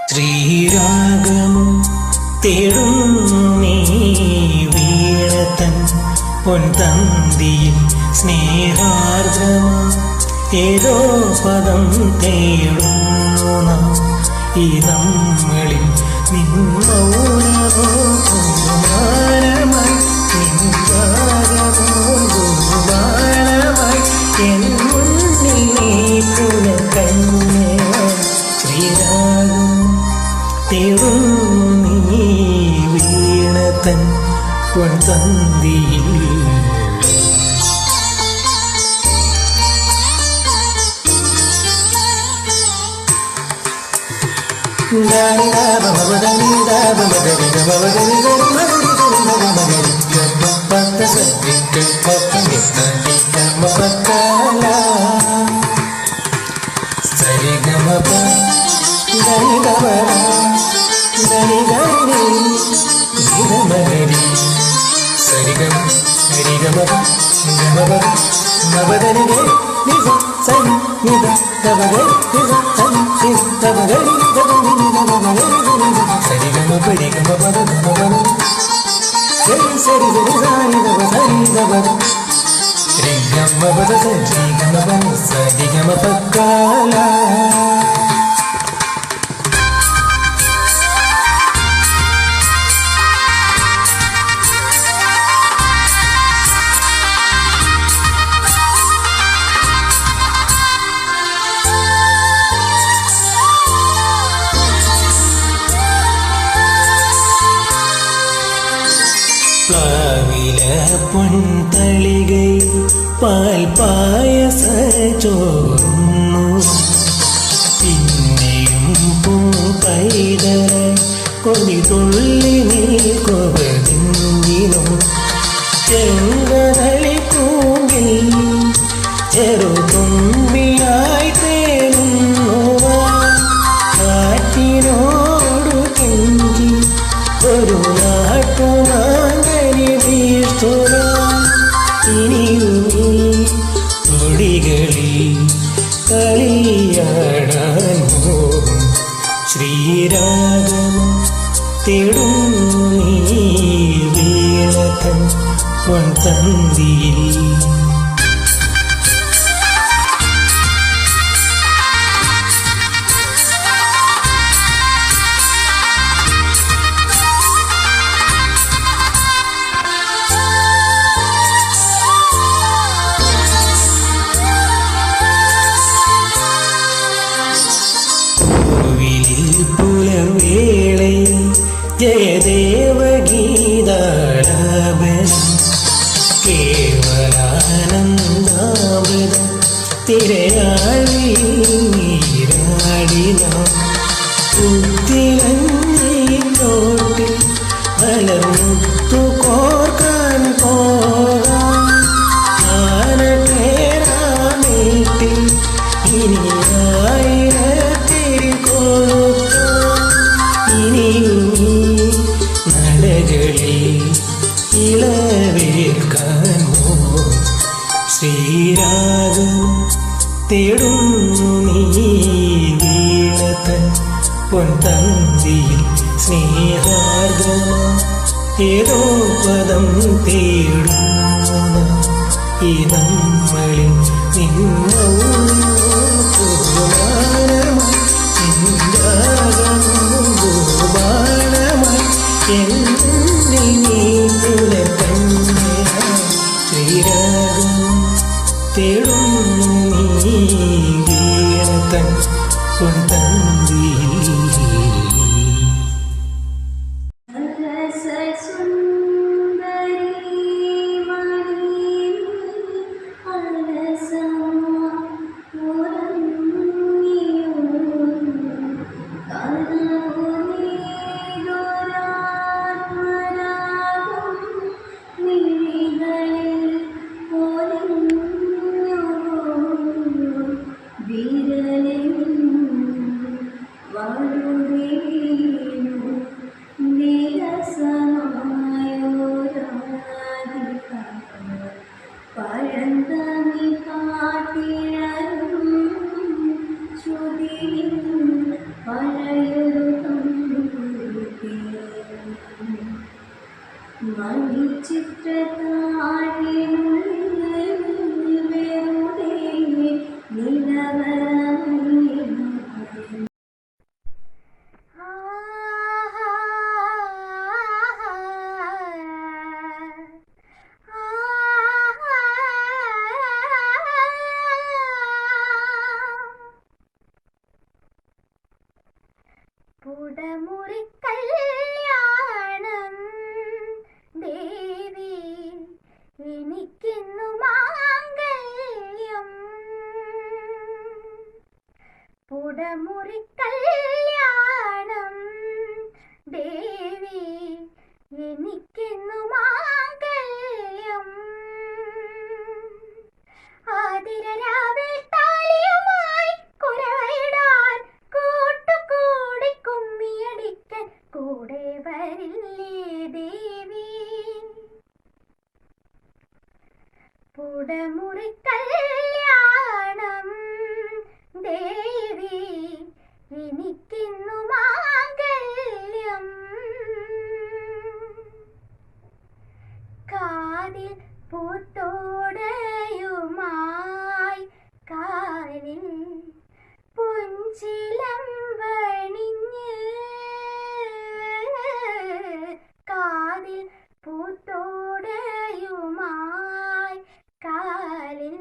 ശ്രീരാഗമോ തേടുന്നു നീ വീണതൻ പൊൻതന്തിയിൽ സ്നേഹാർദ്രമാ ഏതോ പദം തേടുന്നു നാം ഈ നമ്മളിൽ നിൻ മൗനമോ ബഹുമാനമായി നിൻ രാഗമോ ബഹുമാനമായി എൻ മുന്നിൽ നീ പുനഃകന്യയായി ശ്രീരാഗം തേടുന്നു നീ വീണതൻ പൊൻതന്തിയിൽ പൊൻതളികൈ പാൽ പായസ ചോറുന്നു പിന്നെയും പൂപ്പൈതര കൊടിതുള്ളി നീ കൊവതിങ്ങിനോ ചെങ്കതളി പൂങ്കിൽ ചെറുതുമ്പിയായി തേടുന്നു കാറ്റിനോടു കെഞ്ചി ഒരു നാട്ടുനാങ്കരി വീഴ്ത്തുക ൊടികളിൽ കളിയാടാൻ പോകും ശ്രീരാഗം തേടുന്നു നീ വീണതൻ പൊൻതന്തിയിൽ പുലർവേളയിൽ ജയദേവഗീതാലാപനം കേവലാനന്ദാമൃതം തിരയാഴി നീരാടിനാം ഉത്തിരഞ്ഞോട്ടിൽ മലർമുത്തു കോർക്കാൻ പോകാം ആനേരാമേട്ടിൽ ഇനിയായിരത്തിരി നടകളിൽ ഇളവേൽക്കാൻ ശ്രീരാഗം തേടുന്നു നീ വീണതൻ പൊൻതന്തിയിൽ സ്നേഹാർദ്രമാ ഏതോ പദം തേടുന്നു ഈ നമ്മളിൽ ശ്രീരാഗം തേടുന്നു നീ വീണതൻ പൊൻതന്തിയിൽ പഴയൊരു പുടമുറി കല്യാണം ദേവി എനിക്കിന്നു മാംഗല്യം പുടമുറി കല്യാണം ദേവി എനിക്കിന്നു മാംഗല്യം ആതിരരാവിൽ താലിയുമായി കുരവയിടാൻ കൂട്ടുകൂടി കുമ്മിയടിക്കാൻ കൂടെ വരില്ലേ ദേവി പുടമുറി കല്യാണം ദേവി എനിക്കിന്നു മാംഗല്യം കാതിൽ പൂത്തോടയുമായി കാലിൽ പുഞ്ചിലമ്പണിഞ്ഞ് കാതിൽ പൂത്തോടയുമായി കാലിൽ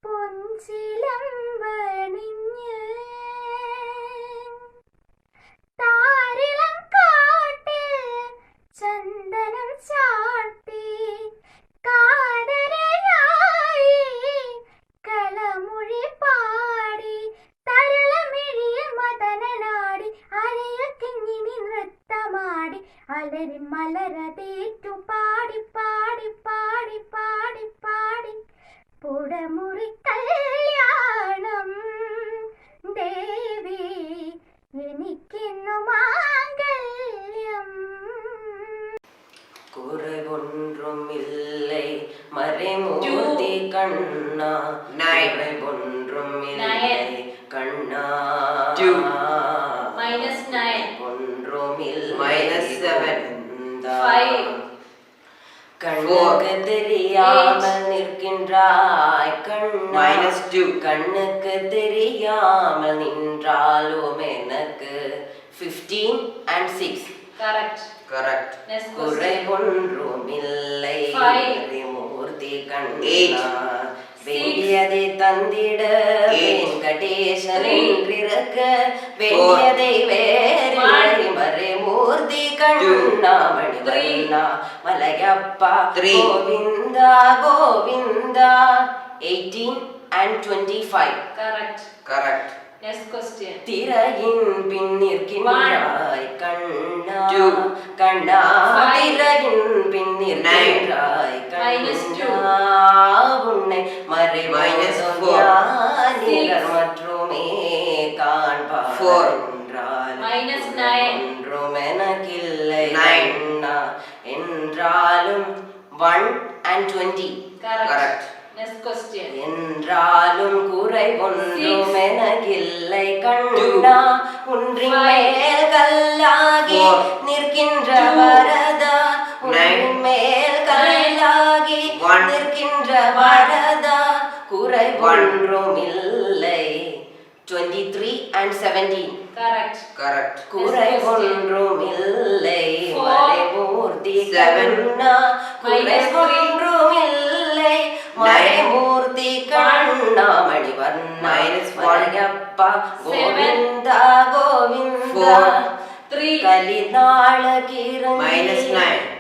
പുഞ്ചിലമ്പണിഞ്ഞ് താരിളം കാട്ടിൽ ചന്ദനം ചാട്ടി കാതരയായി കളമൊഴി പാടി തരളമിഴിയ മദനനാടി അരയിൽ കിങ്ങിണി നൃത്തമാടി അലരി മലരതേറ്റു പാടി പാടി പാടി പാടി പാടി പുടമുറി കല്യാണം ദേവി എനിക്കിന്നു മാംഗല്യം குறைவொன்றுமில்லை மறைமூர்த்தி கண்ணா குறைவொன்றுமில்லை கண்ணா -9 ஒன்றுமில்லை -7 5 கண்ணுக்கு தெரியாமல் நிற்கின்றாய் கண்ணா -2 கண்ணுக்கு தெரியாமல் நின்றாலும் எனக்கு 15 and 6 correct குறைவொன்றுமில்லை மூர்த்தி கண்ணா வேண்டியதை தந்திட வெங்கடேசன் என்றிருக்க வேண்டியதை வேறில்லை மறைமூர்த்தி கண்ணா மணிவண்ணா Malayappa Govinda Govinda 18 and 25 correct next question திரையின் பின் நிற்கின்றாய் கண்ணா கண்ணா திரையின் பின் நிற்கின்றாய் கண்ணா உன்னை மறைவாயினர் மட்டுமே காண்பார் என்றால் ஒன்றும் எனக்கில்லை கண்ணா என்றாலும் 1 and 20 correct next question என்றாலும் குறை ஒன்றும் எனக்கில்லை கண்ணா ஒன்றின் மேல் கல்லாகி நிற்கின்ற வரதா ஒன்றின் மேல் கல்லாகி நிற்கின்ற வரதா குறை ஒன்றும் இல்லை 23 and 17 correct குறை ஒன்றும் இல்லை மறைமூர்த்தி கண்ணா குறை ஒன்றும் இல்லை மறைமூர்த்தி கண்ணா மணிவண்ணா மலையப்பா கோவிந்தா கோவிந்தா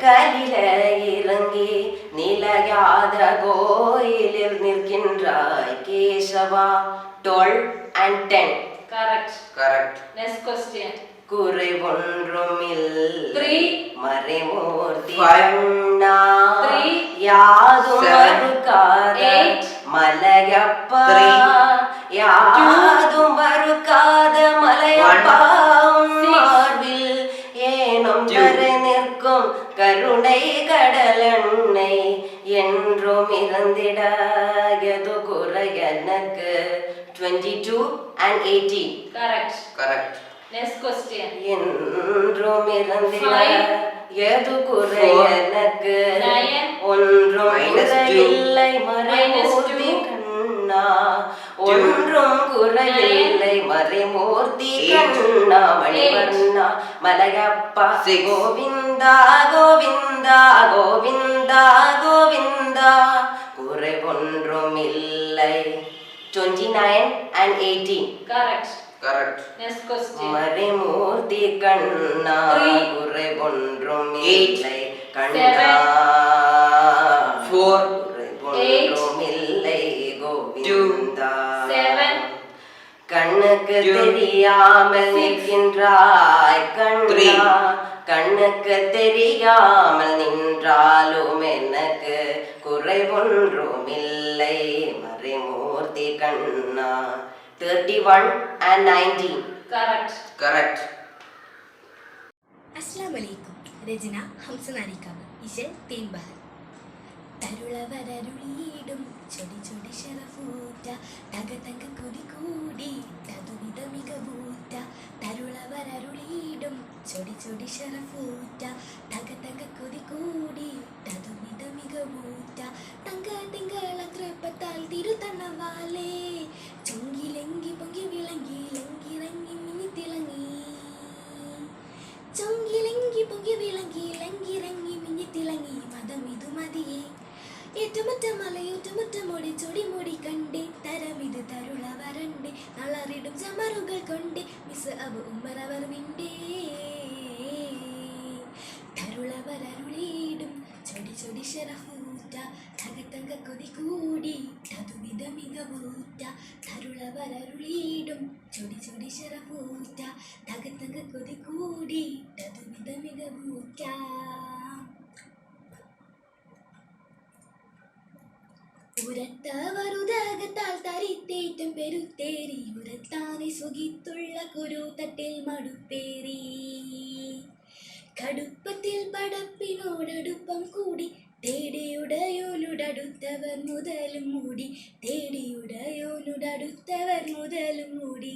கலில இறங்கி நிலையாத கோயிலில் நிற்கின்றாய் Keshava 12 and 10 correct next question குறை ஒன்றுமில்லை மறைமூர்த்தி 5 யாதும் மறுக்காத மலையப்பா யாதும் மறுக்காத மலையப்பா மார்பில் ஏனும் தரை நிற்கும் கருணை கடலெண்ணை என்றும் இறந்திட எது குறை எனக்கு 22 and 18 correct Next question. என்றும் இறந்திட Five. எது குறை Four. எனக்கு 9. ஒன்றும் Minus குறையில்லை Minus மறைமூர்த்தி 2. கண்ணா ஒன்றும் குறையில்லை மறைமூர்த்தி கண்ணா மணிவண்ணா மலையப்பா Six. கோவிந்தா கோவிந்தா கோவிந்தா கோவிந்தா குறை ஒன்றும் இல்லை 29 and 18. Correct. Correct. Next question. மறைமூர்த்தி கண்ணா 3. குறை ஒன்றும் 8. இல்லை கண்ணா 4. குறை ஒன்றும் இல்லை கோவிந்தா 7. கண்ணுக்கு 2. தெரியாமல் 6. நிற்கின்றாய் கண்ணா 3. கண்ணுக்கு தெரியாமல் நின்றாலும் எனக்கு குறை ஒன்றும் இல்லை மறைமூர்த்தி கண்ணா 31 and 19. Correct. Correct. അസ്സലാമലൈക്കും. രചന ഹംസനാരിക്കാവ്. ഇശൽ തേൻബഹർ. തരുളവരരുളീടും ചൊടി ചൊടി ശരഫൂറ്റ തക തക കൊതി കൂടി തതുവിധ മികവൂറ്റ തരുളവരരുളീടും ചൊടി ചൊടി ശരഫൂറ്റ തക തക കൊതി കൂടി തതുവിധ മികവൂറ്റ തങ്ക തിങ്കള തൃപ്പത്താൽ തിരുത്തണ്ണവാലേ ചൊങ്കിലെങ്കി പൊങ്കി വിളങ്ങി ലങ്കിറങ്ങി മിന്നി തിളങ്ങി ചൊങ്കിലെങ്കി പൊങ്കി വിളങ്ങി ലങ്കിറങ്ങി മിന്നി തിളങ്ങി മതം ഇതു മതിയേ ഏറ്റുമുറ്റ മലയൂറ്റുമുറ്റ മുടി ചൊടി മുടി കണ്ടേ തരമിത് തരുള വരണ്ടേ നളറിടും ചമറുകൾ കൊണ്ടേ മിസ് അബു ഉമ്മറവർ വിണ്ടേ തരുളവരരുളീടും ചൊടി ചൊടി ശരഫൂറ്റ തക തക കൊതി കൂടി തതുവിധ മികവൂറ്റ തരുളവരരുളീടും ചൊടി ചൊടി ശരഫൂറ്റ തക തക കൊതി കൂടി തതുവിധ മികവൂറ്റ ഉരത്തവരുദകത്താൽ തരിത്തേറ്റം പെരുത്തേറി ഉരത്താനെ സുഖിത്തുള്ള കുരു തട്ടിൽ മടുപ്പേറി കടുപ്പത്തിൽ പടപ്പിനോടടുപ്പം കൂടി തേടിയുടയോനുടടുത്തവർ മുതലും മൂടി തേടിയുടയോനുടടുത്തവർ മുതലും മൂടി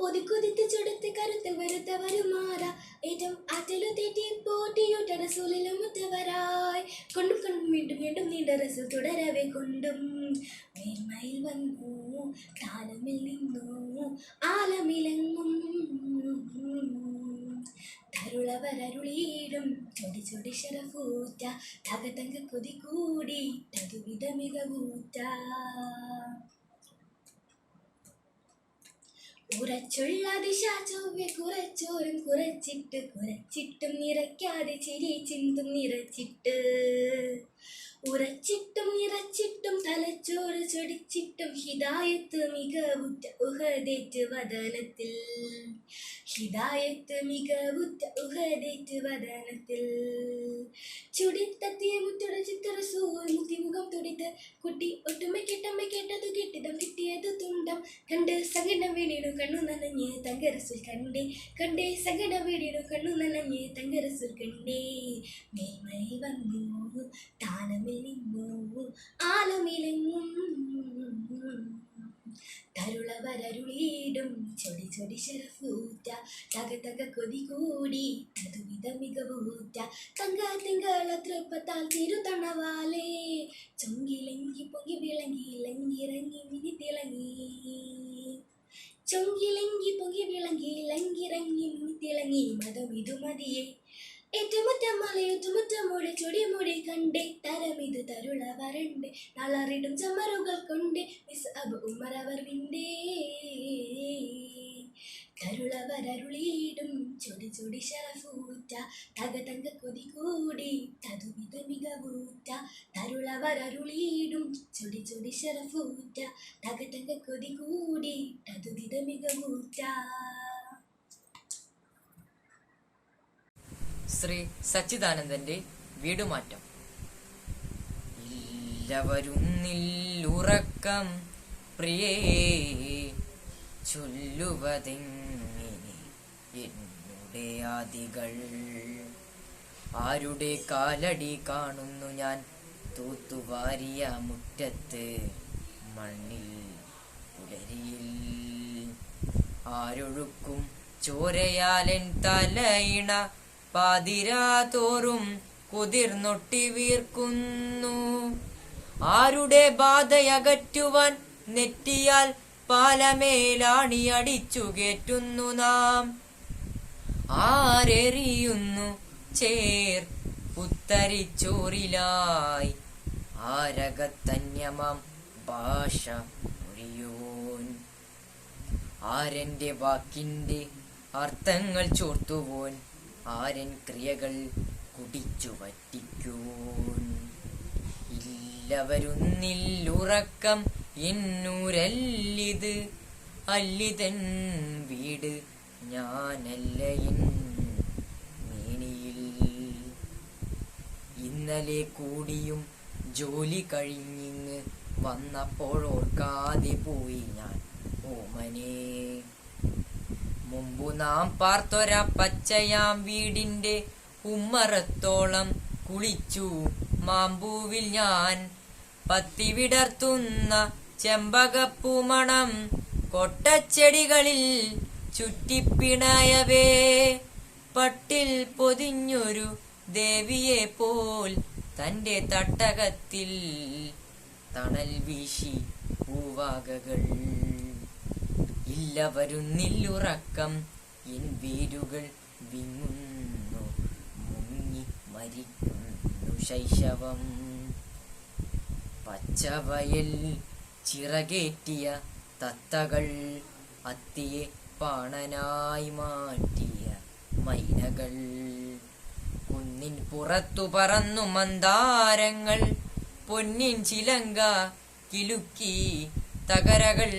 ഒതുക്കുതിത്ത് ചുടുത്ത് കരുത്ത് വരുത്തവരുമാറ ഏറ്റവും ആറ്റലു തെറ്റി പോട്ടിയുട്ട റസൂലിലും മുറ്റവരായി കൊണ്ടും കൊണ്ടും വീണ്ടും വീണ്ടും നീണ്ട റസൂൽ തുടരവെ കൊണ്ടും മേന്മയിൽ വന്നു താലമിൽ നിന്നു ആലമിലെങ്ങും തരുളവരരുളീടും ചൊടി ചൊടി ശരഫൂറ്റ തക തങ്ക കൊതി കൂടി തതുവിധ മികവൂറ്റ ഉറച്ചുള്ള ദിശ ചൊവ്വെ കുറച്ചോരും കുറച്ചിട്ടും നിറയ്ക്കാതെ ചിരി ചിന്തും നിറച്ചിട്ട് ഉറച്ചിട്ടും നിറച്ചിട്ടും തലച്ചോറ് ചൊടിച്ചിട്ടും ഹിദായത്ത് മികവുറ്റ ഉഹദേറ്റ് വദനത്തിൽ ഹിദായത്ത് മികവുറ്റ ഉഹദേറ്റ് വദനത്തിൽ ചുടിത്തത്തിയ മുറ്റുട ചിത്രസൂൽ മുത്തിമുഖം തുടിത്ത് കുട്ടി ഒട്ടുമ കേട്ടതു കെട്ടിടം കിട്ടിയത് തുണ്ടം കണ്ട് സങ്കടം വീടിനു കണ്ണു നനഞ്ഞ് തങ്കരസുൽ കണ്ടേ സങ്കടം വീടിനു കണ്ണു നനഞ്ഞ് തങ്കരസുൽ കണ്ടേ മേന്മൈ വന്നു താനമിൽ നിന്നു ആലമിലെങ്ങും തരുളവരരുളീടും ചൊടി ചൊടി ശരഫൂറ്റ തക തക കൊതി കൂടി തതുവിധ മികവൂറ്റ തങ്ക തിങ്കള തൃപ്പത്താൽ തിരുത്തണവാലേ ചൊങ്കിലെങ്കി പൊങ്കി വിളങ്ങി ലങ്കിറങ്ങി മിനി തിളങ്ങി ചൊങ്കിലെങ്കി പൊങ്കി വിളങ്ങി ലങ്കിറങ്ങി മിനി തിളങ്ങി മതം ഇതു മതിയേ ഏറ്റുമുറ്റം മലയൂറ്റുമുറ്റം മുടി ചൊടി മുടി കണ്ടേ തരമിത് തരുള വരണ്ടേ നളറിടും ചമ്മറുകൾ കൊണ്ടേ മിസ് അബു ഉമ്മറവർ വിണ്ടേ തരുളവരരുളീടും ചൊടി ചൊടി ശരഫൂറ്റ തക തങ്ക കൊതി കൂടി തതുവിധ മികവൂറ്റ തരുളവരരുളീടും ചൊടി ചൊടി ശരഫൂറ്റ തക തങ്ക കൊതി കൂടി തതുവിധ മികവൂറ്റ. ശ്രീ സച്ചിദാനന്ദന്റെ വീടുമാറ്റം. ഇല്ലവരുന്നില്ലുറക്കം പ്രിയേ ചൊല്ലുവതെങ്ങനെ എന്നുടെ ആദികൾ ആരുടെ കാലടി കാണുന്നു ഞാൻ തൂത്തുവാരിയ മുറ്റത്ത് മണ്ണിൽ പുലരിയിൽ ആരൊഴുക്കും ചോരയാലൻ തലയിണ പാതിരാതോറും കുതിർന്നൊട്ടി വീർക്കുന്നു. ആരുടെ ബാധയകറ്റുവാൻ നെറ്റിയാൽ പാലമേലാണി അടിച്ചു കേറ്റുന്നു നാം. ആരെറിയുന്നു ചേർ പുത്തരിച്ചോറിലായി ആരകത്തന്യമാം ഭാഷ ഒഴിയോൻ. ആരെന്റെ വാക്കിന്റെ അർത്ഥങ്ങൾ ചോർത്തുവോൻ, ആരൻ ക്രിയകൾ കുടിച്ചു വറ്റിക്കോൻ. ഇല്ലവരുന്നില്ലുറക്കം എന്നൂരല്ലിത്, അല്ലിതൻ വീട് ഞാനല്ലയിൻ മേനിയിൽ. ഇന്നലെ കൂടിയും ജോലി കഴിഞ്ഞിങ്ങ് വന്നപ്പോഴോർക്കാതെ പോയി ഞാൻ ഓമനേ. മുമ്പു നാം പാർത്തൊര പച്ചയാം വീടിന്റെ ഉമ്മറത്തോളം കുളിച്ചു മാമ്പൂവിൽ ഞാൻ. പത്തിവിടർത്തുന്ന ചെമ്പകപ്പൂമണം കൊട്ടച്ചെടികളിൽ ചുറ്റിപ്പിണയവേ. പട്ടിൽ പൊതിഞ്ഞൊരു ദേവിയെ പോൽ തന്റെ തട്ടകത്തിൽ തണൽ വീശി പൂവാകകൾ. ഇല്ല വരുന്നില്ലുറക്കം, എൻ വേരുകൾ വിങ്ങുന്നു, മുങ്ങി മരിക്കുന്നു ശൈശവം. പച്ചവയൽ ചിറകേറ്റിയ തത്തകൾ, അത്തിയെ പാണനായി മാറ്റിയ മൈനകൾ. കുന്നിൻ പുറത്തു പറന്നു മന്ദാരങ്ങൾ, പൊന്നിൻ ചിലങ്ക കിലുക്കി തകരകൾ.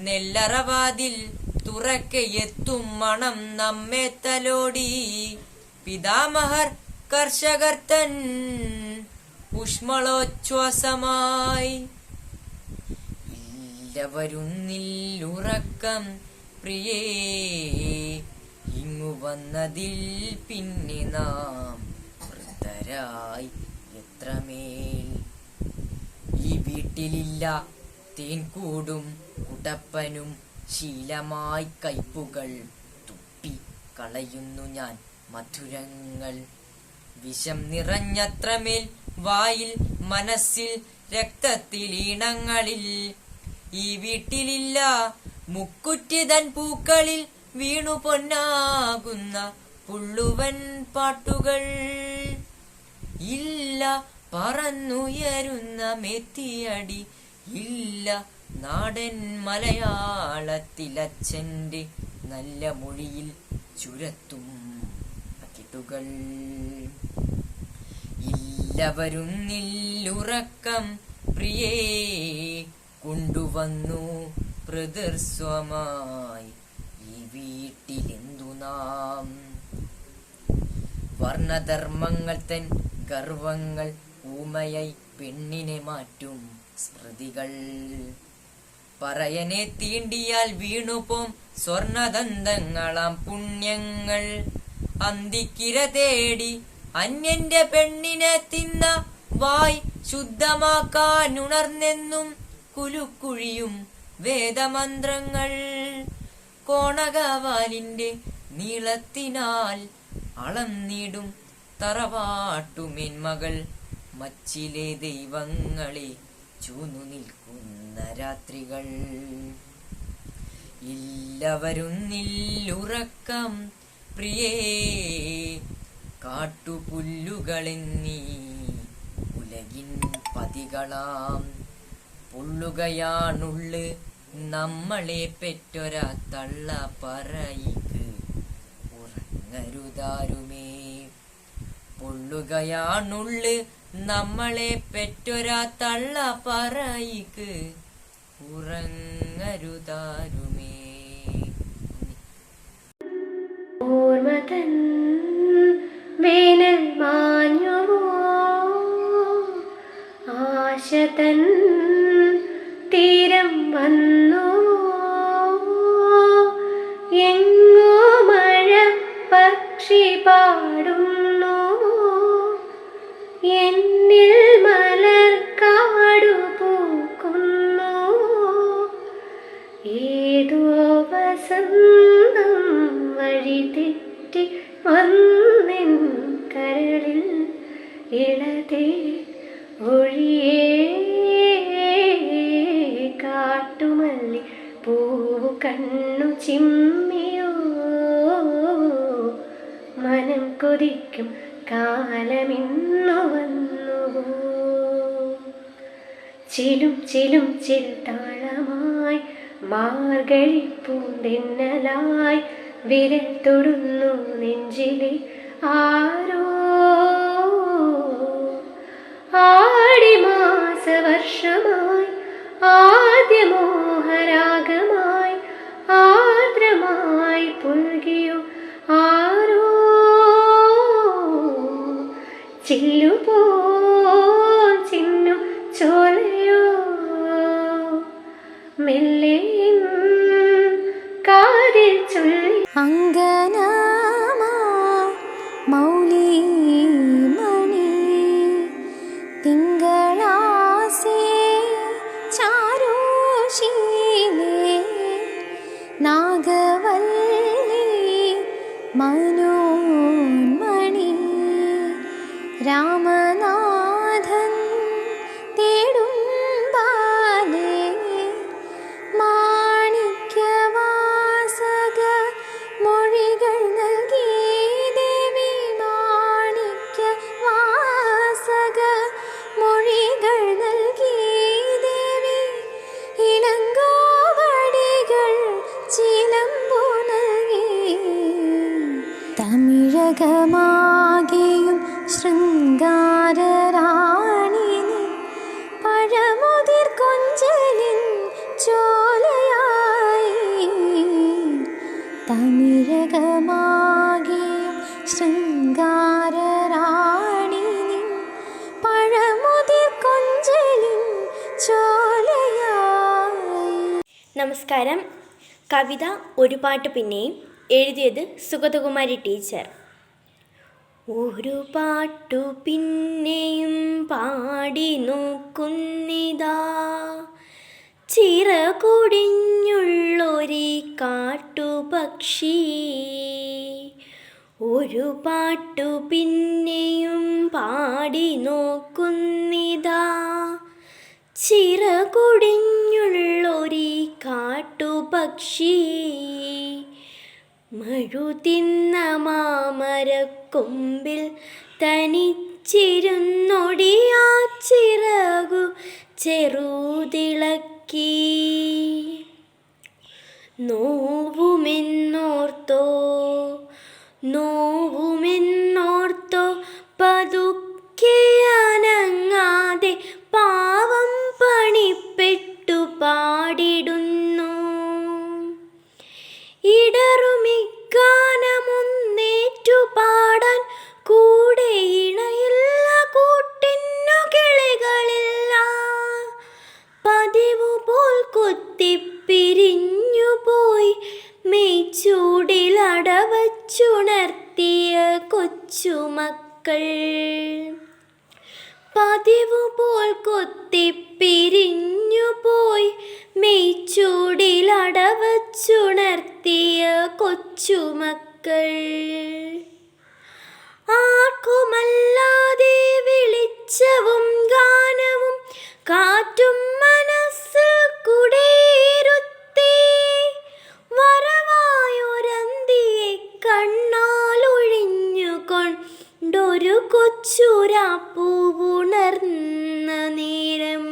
നെല്ലറവാതിൽ തുറക്കയെത്തും മണം നമ്മെ തലോടി, പിതാമഹർ കർഷകർ തൻ ഊഷ്മളോച്ഛ്വാസമായി. ഇല്ല വരുന്നില്ലുറക്കം പ്രിയേ, ഇങ്ങു വന്നതിൽ പിന്നെ നാം വൃദ്ധരായി എത്രമേൽ. ഈ വീട്ടിലില്ല തേൻകൂടും കുടപ്പനും, ശീലമായി കയ്പുകൾ തുപ്പി കളയുന്നു ഞാൻ മധുരങ്ങൾ. വിഷം നിറഞ്ഞത്രമേൽ വായിൽ മനസ്സിൽ രക്തത്തിലീണങ്ങളിൽ. ഈ വീട്ടിലില്ല മുക്കുറ്റിതൻ പൂക്കളിൽ വീണു പൊന്നാകുന്ന പുള്ളുവൻ പാട്ടുകൾ. ഇല്ല പറന്നുയരുന്ന മെത്തിയടി, ഇല്ല നാടൻ മലയാളത്തിലച്ഛന്റെ നല്ല മൊഴിയിൽ ചുരത്തും അകിട്ടുകൾ. ഇല്ല വരുന്നില്ലുറക്കം പ്രിയേ, കൊണ്ടുവന്നു പ്രതിർസ്വമായി ഈ വീട്ടിലെന്തു നാം. വർണ്ണധർമ്മങ്ങൾ തൻ ഗർവങ്ങൾ ഊമയായി പെണ്ണിനെ മാറ്റും സ്മൃതികൾ. പറയനെ തീണ്ടിയാൽ വീണുപോം സ്വർണദന്തങ്ങളാം പുണ്യങ്ങൾ. അന്തിക്കിര തേടി അന്യന്റെ പെണ്ണിനെ തിന്ന വായ് ശുദ്ധമാക്കാനുണർന്നെന്നും കുലുക്കുഴിയും വേദമന്ത്രങ്ങൾ. കോണകവാലിന്റെ നീളത്തിനാൽ അളന്നിടും തറവാട്ടുമെന്മകൾ. മച്ചിലെ ദൈവങ്ങളെ ചൂന്നു നിൽക്കുന്ന രാത്രികൾ. ഇല്ല വരുന്നില്ലുറക്കം പ്രിയേ, കാട്ടുപുല്ലുകളെന്നീ ഉലകിൻ പതികളാം. പൊള്ളുകയാണുള്ളു നമ്മളെ പെറ്റൊരാ തള്ള പറയിക്ക് ഉറങ്ങരുതാരുമേ. പൊള്ളുകയാണുള്ളു നമ്മളെ പെറ്റൊരാ തള്ള പറയിക്ക് ഉറങ്ങരുതാരുമേ. ഓർമ്മതൻ വേനൽ മാഞ്ഞുവോ, ആശതൻ തീരം വന്നുവോ. എങ്ങോ മഴ പക്ഷി പാടുന്നു, എന്നിൽ മലർക്കാടു പൂക്കുന്നു. ഏതോ വസന്തം വഴി തെറ്റി വന്നെൻ കരളിൽ ഇളതേ ഒഴിയേ കാട്ടുമല്ലി പൂവു കണ്ണു ചിമ്മിയോ മനം കൊതിക്കും കാലമിന്നു വന്നുവോ ചിലും ചിലും ചിൽത്താളമായി മാർഗഴി പൂന്തെന്നലായി വിരൽ തൊടുന്നു നെഞ്ചിലെ ആരോ ആടിമാസവർഷമായി ആദ്യമോഹരാഗമായി ആർദ്രമായി പുൽകിയോ ആരോ ചില്ലുപോ ചിന്നും ചോലയോ മെല്ലെ കാതിൽ ചൊല്ലി അങ്കനമാ മൗലി മണി തിങ്കളാസേ ചാരുശീലേ നാഗവല്ലി മനോന്മണി രാമനാഥൻ തേടും ബാലേ മാണിക്യവാസക മൊഴികൾ നൽകി ദേവി മാണിക്യവാസക മൊഴികൾ നൽകി ദേവി ഇളങ്കോവടികൾ ചിലമ്പു നൽകി തമിഴകമാകെയും ശൃംഗാരറാണി പഴമുതിർ കൊഞ്ചലിൻ ചോലയായി തമിഴകമാകെയും ശൃംഗാരറാണി പഴമുതിർ കൊഞ്ചലിൻ ചോലയായി. നമസ്കാരം. കവിത ഒരു പാട്ട് പിന്നെയും. എഴുതിയത് സുഗതകുമാരി ടീച്ചർ. ഒരു പാട്ടു പിന്നെയും പാടി നോക്കുന്നിതാ ചിറകൊടിഞ്ഞുള്ളൊരു കാട്ടുപക്ഷി. ഒരു പാട്ടു പിന്നെയും പാടി നോക്കുന്നിതാ ചിറകൊടിഞ്ഞുള്ളൊരു കാട്ടുപക്ഷി. മഴുതിന്ന മാമരക്കൊമ്പിൽ തനിച്ചിരുന്നൊടിയാ ചിറകു ചെറുതിളക്കി. നോവുമെന്നോർത്തോ നോവുമെന്നോർത്തോ പതുക്കെ അനങ്ങാതെ പാവം പണിപ്പെട്ടു പാടിടുന്നു. ഇടറുമിക്കാനമൊന്നേറ്റു പാടാൻ കൂടെ ഇണയില്ല, കൂട്ടിന്നു കിളികളില്ല. പതിവു പോൽ കൊത്തിപ്പിരിഞ്ഞുപോയി മെയ്ച്ചൂടിലടവച്ചുണർത്തിയ കൊച്ചുമക്കൾ. പതിവു പോൽ കൊത്തിപ്പിരിഞ്ഞുപോയി മെയ്ച്ചൂടിലടവച്ചുണർത്തിയ കൊച്ചുമക്കൾ. ആർക്കുമല്ലാതെ വെളിച്ചവും ഗാനവും കാറ്റും മനസ്സിൽ കുടിയിരുത്തി വരവായൊരന്തിയെ കണ്ണാലൊഴിഞ്ഞുകൊണ്ടൊരു കൊച്ചുരാപ്പൂവുണർന്ന നേരം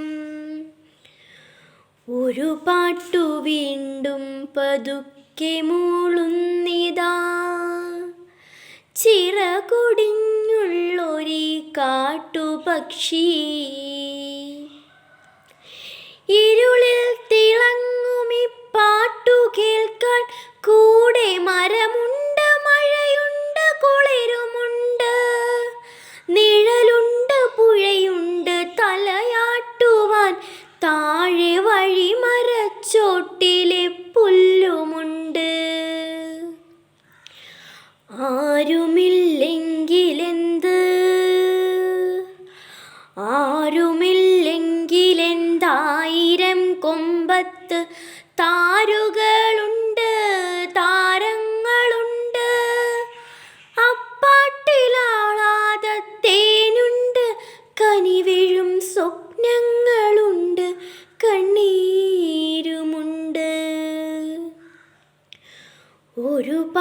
ഒരു പാട്ടു വീണ്ടും പതുക്കെ മൂളുന്നിതാ ചിറകൊടിഞ്ഞുള്ളൊരു കാട്ടുപക്ഷി. ഇരുളിൽ തിളങ്ങുമി പാട്ടു കേൾക്കാൻ കൂടെ മരമുണ്ട്, മഴയുണ്ട്, കുളിരുമുണ്ട്, നിഴലുണ്ട്, പുഴയുണ്ട്, തലയാട്ടുവാൻ താഴെ വഴി മരച്ചോട്ടിലെ പുല്ലുമുണ്ട്. ആരുമില്ലെങ്കിലെന്ത് ആരുമില്ലെങ്കിലെന്തായിരം കൊമ്പത്ത് താരുകളുണ്ട്,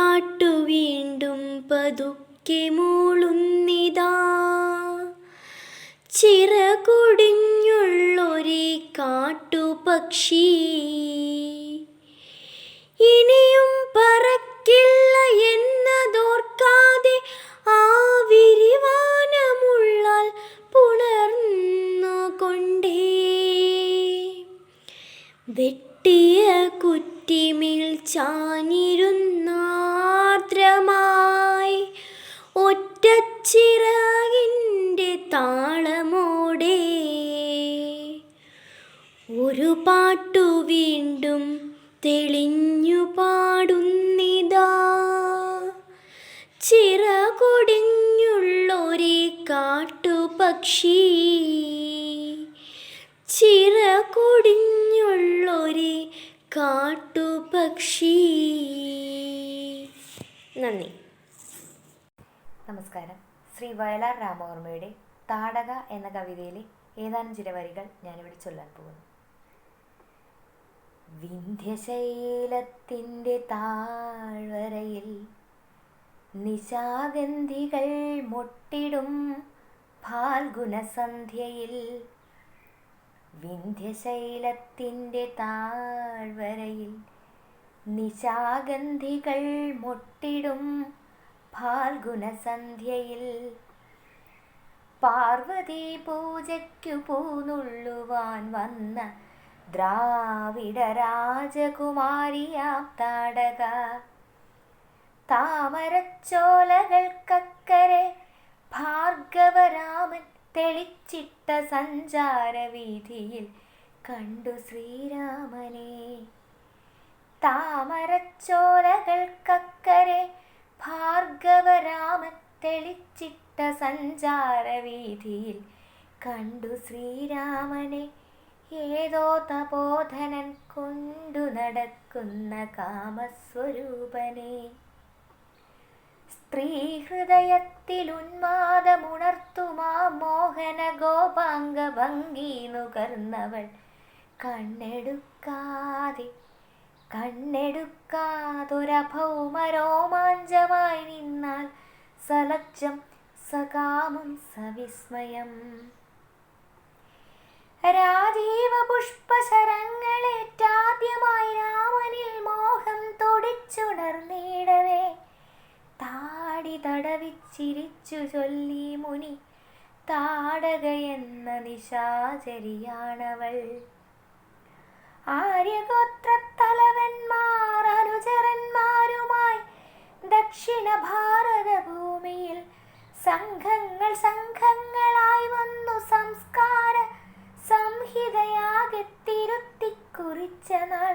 പാട്ടു വീണ്ടും പതുക്കെ മൂളുന്നിതാ. ചിറകുടിഞ്ഞുള്ളൊരു കാട്ടുപക്ഷി ഇനിയും പറക്കില്ല എന്നതോർക്കാതെ ആ വിരിവാനമുള്ളാൽ പുണർന്നുകൊണ്ടേ വെട്ടിയ കുറ്റിമേൽ ചാഞ്ഞിരുന്നാർദ്രമായി ഒറ്റച്ചിറകിൻ്റെ താളമോടെ ഒരു പാട്ടു വീണ്ടും തെളിഞ്ഞു പാടുന്നിതാ. ചിറകൊടിഞ്ഞുള്ളൊരു കാട്ടുപക്ഷി ചിറകൊടിഞ്ഞുള്ളൊരു കാട്ടുപക്ഷി. നന്ദി. നമസ്കാരം. ശ്രീ വയലാർ രാമവർമ്മയുടെ താടക എന്ന കവിതയിലെ ഏതാനും ചില വരികൾ ഞാനിവിടെ ചൊല്ലാൻ പോകുന്നു. വിന്ധ്യശൈലത്തിൻ്റെ താഴ്വരയിൽ നിശാഗന്ധികൾ മൊട്ടിടും ഫാൽഗുനസന്ധ്യയിൽ. വിന്ധ്യശൈലത്തിൻ്റെ താഴ്വരയിൽ നിശാഗന്ധികൾ മൊട്ടിടും ഫാൽഗുനസന്ധ്യയിൽ. പാർവതി പൂജയ്ക്കു പൂനുള്ളുവാൻ വന്ന ദ്രാവിഡ രാജകുമാരിയാം താടക. താമരച്ചോലകൾക്കക്കരെ ഭാർഗവരാമൻ തെളിച്ചിട്ട സഞ്ചാരവീഥിയിൽ കണ്ടു ശ്രീരാമനെ. താമരച്ചോലകൾക്കക്കരെ ഭാർഗവരാമൻ തെളിച്ചിട്ട സഞ്ചാരവീഥിയിൽ കണ്ടു ശ്രീരാമനെ. ഏതോ തപോധനൻ കൊണ്ടു നടക്കുന്ന കാമസ്വരൂപനെ. സ്ത്രീ ഹൃദയത്തിൽ ഉന്മാദമുണർത്തുമാ മോഹന ഗോപാംഗ ഭംഗി നുകർന്നവൾ കണ്ണെടുക്കാതൊരഭൗമരോമാഞ്ചമായി നിന്നാൽ സലജ്ജം സകാമം സവിസ്മയം. രാജീവ പുഷ്പശരങ്ങളേറ്റാദ്യമായി രാമനിൽ മോഹം തൊടിച്ചുണർന്നിടവേ താടി തടവിച്ചിരിച്ചു ചൊല്ലി മുനി താടകയെന്ന നിശാചരിയാണവൾ. ആര്യഗോത്രത്തലവന്മാർ അനുചരന്മാരുമായി ദക്ഷിണ ഭാരത ഭൂമിയിൽ സംഘങ്ങളായി വന്നു സംസ്കാര സംഹിതയാകെ തിരുത്തിക്കുറിച്ച നാൾ.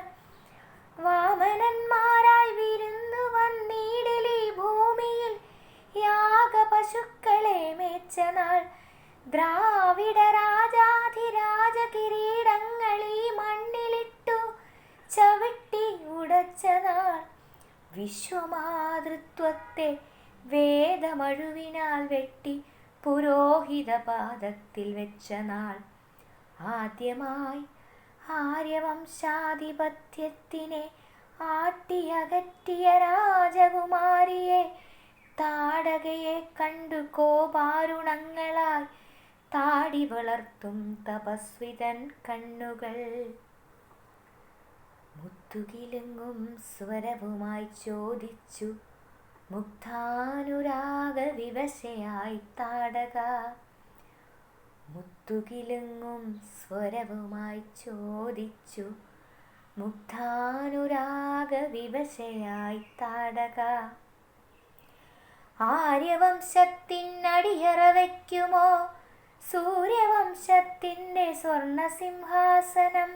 വാമനന്മാരായി വിരുന്നു വന്നീടലി ഭൂമിയിൽ യാഗപശുക്കളെ മേച്ച നാൾ. ദ്രാവിഡ രാജാധിരാജ കിരീടങ്ങൾ ഈ മണ്ണിലിട്ടു ചവിട്ടി ഉടച്ച നാൾ. വിശ്വമാതൃത്വത്തെ വേദമഴുവിനാൽ വെട്ടി പുരോഹിത പാദത്തിൽ വെച്ച നാൾ. ആദ്യമായി ആര്യവംശാധിപത്യത്തിനെ ആട്ടിയകറ്റിയ രാജകുമാരിയെ താടകയെ കണ്ടു കോപാരുണങ്ങളായി താടി വളർത്തും തപസ്വിതൻ കണ്ണുകൾ. മുത്തുകിലുങ്ങും സ്വരവുമായി ചോദിച്ചു മുഗ്ധാനുരാഗ വിവശയായി താടക. മുത്തുകിലുങ്ങും സ്വരവുമായി ചോദിച്ചു മുഗ്ധാനുരാഗ വിവശയായി താടക. ആര്യവംശത്തിനടിയറ വയ്ക്കുമോ സൂര്യവംശത്തിൻ്റെ സ്വർണസിംഹാസനം.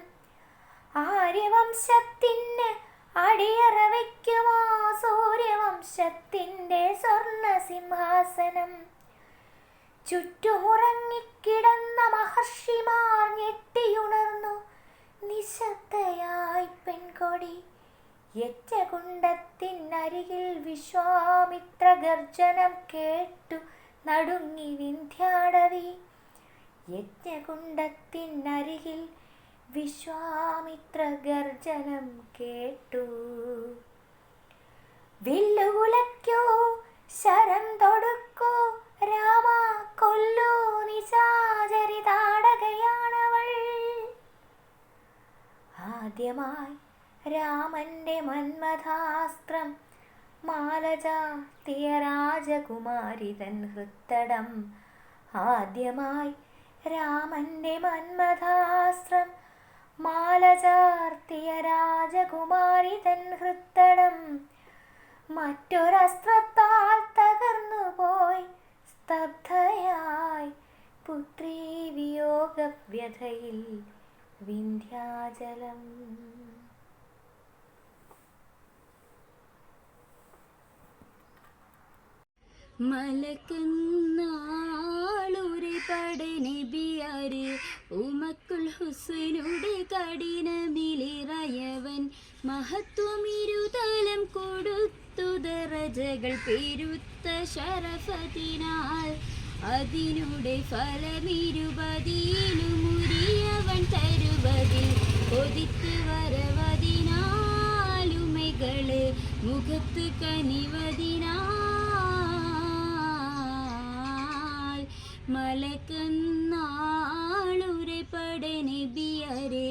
ആര്യവംശത്തിന് അടിയറ വയ്ക്കുമോ സൂര്യവംശത്തിൻ്റെ സ്വർണസിംഹാസനം. ചുറ്റുമുറങ്ങിക്കിടന്ന മഹർഷിമാർ ഞെട്ടിയുണർന്നു നിശബ്ദയായി പെൺകൊടി. യജ്ഞകുണ്ഡത്തിനരികിൽ വിശ്വാമിത്ര ഗർജനം കേട്ടു നടുങ്ങി വിന്ധ്യാടവി. യജ്ഞകുണ്ഡത്തിനരികിൽ വിശ്വാമിത്ര ഗർജനം കേട്ടു. വില്ലുകുലയ്ക്കൂ ശരം തൊടുക്കൂ രാമ കൊല്ലൂ നിശാചരി താടകയാണവൾ. ആദ്യമായി രാമന്റെ മന്മഥാസ്ത്രം മാലചാർത്തിയ രാജകുമാരി തൻ ഹൃത്തടം. ആദ്യമായി രാമന്റെ മന്മഥാസ്ത്രം മാലചാർത്തിയ രാജകുമാരി തൻ ഹൃത്തടം. മറ്റൊരസ്ത്രത്താൽ തകർന്നു പോയി സ്തബ്ധയായി പുത്രീ വിയോഗവ്യഥയിൽ വിന്ധ്യാചലം. മലക്കുന്നാളുരെ പടനബിയാര് ഉമക്കുൽ ഹുസ്നുടെ കഠിനമിലിറയവൻ മഹത്വമിരുതലം കൊടുത്തു ദറജകൾ പെരുത്ത ശരഫത്തിനാൽ അതിനുടെ ഫലമിരുപതിയിലുമുരിയവൻ തരുവതിൽ കൊതിത്ത് വരവതിനാലുമകള് മുഖത്ത് കനിവതിനാൽ മലക്കുന്നാളുരെ പടനബിയാരെ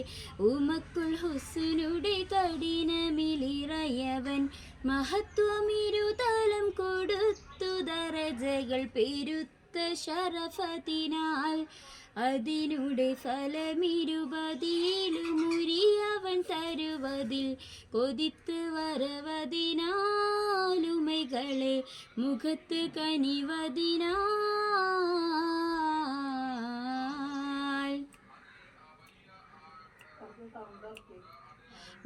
ഉമക്കുൽ ഹുസ്നുടെ കഠിനമിലിറയവൻ മഹത്വമിരുതലം കൊടുത്തു ദറജകൾ പെരുത്ത ശരഫത്തിനാൽ അതിനുടെ ഫലമിരുപതിയിലുമുരിയവൻ തരുവതിൽ കൊതിത്ത് വരവതിനാലുമകളെ മുഖത്ത് കനിവതിനാൽ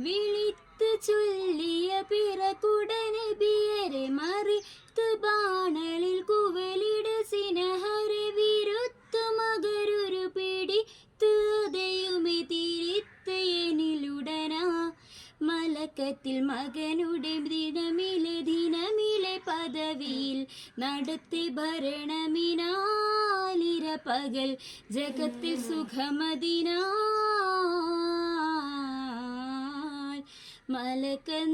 വിളിത്ത് ചൊല്ലിയ പിറകുടനബിയരെ മറിത്ത് ബാണലിൽ കുവലിട സിനഹരെ വിരുത്തു മകരൊരു പിടിത്ത് അതയുമെ തിരിത്ത് എന്നിലുടനാ മലക്കത്തിൽ മകനുടെ ദിനമിലെ പദവിയിൽ നടത്തി ഭരണമിനാലിര പകൽ ജഗത്തിൽ സുഖമതിനാൽ മലക്കന്നാളുരെ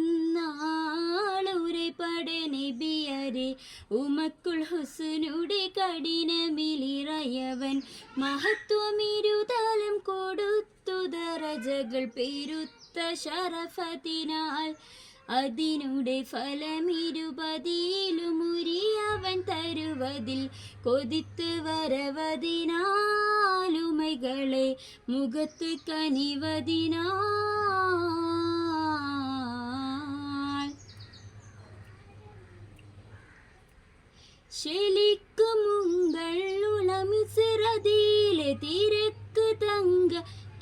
പടനബിയരെ ഉമക്കുൽ ഹുസ്നുടെ കഠിനമിലിറയവൻ മഹത്വമിരുതലം കൊടുത്തു ദറജകൾ പെരുത്ത ശരഫത്തിനാൽ അതിനുടെ ഫലമിരുപതിയിലുമുരിയവൻ തരുവതിൽ കൊതിത്ത് വരവതിനാലുമകളെ മുഖത്ത് കനിവതിനാൽ ശലിക്കുമുങ്കളുളമിസിറതിയിലെ തിരക്ക് തങ്ക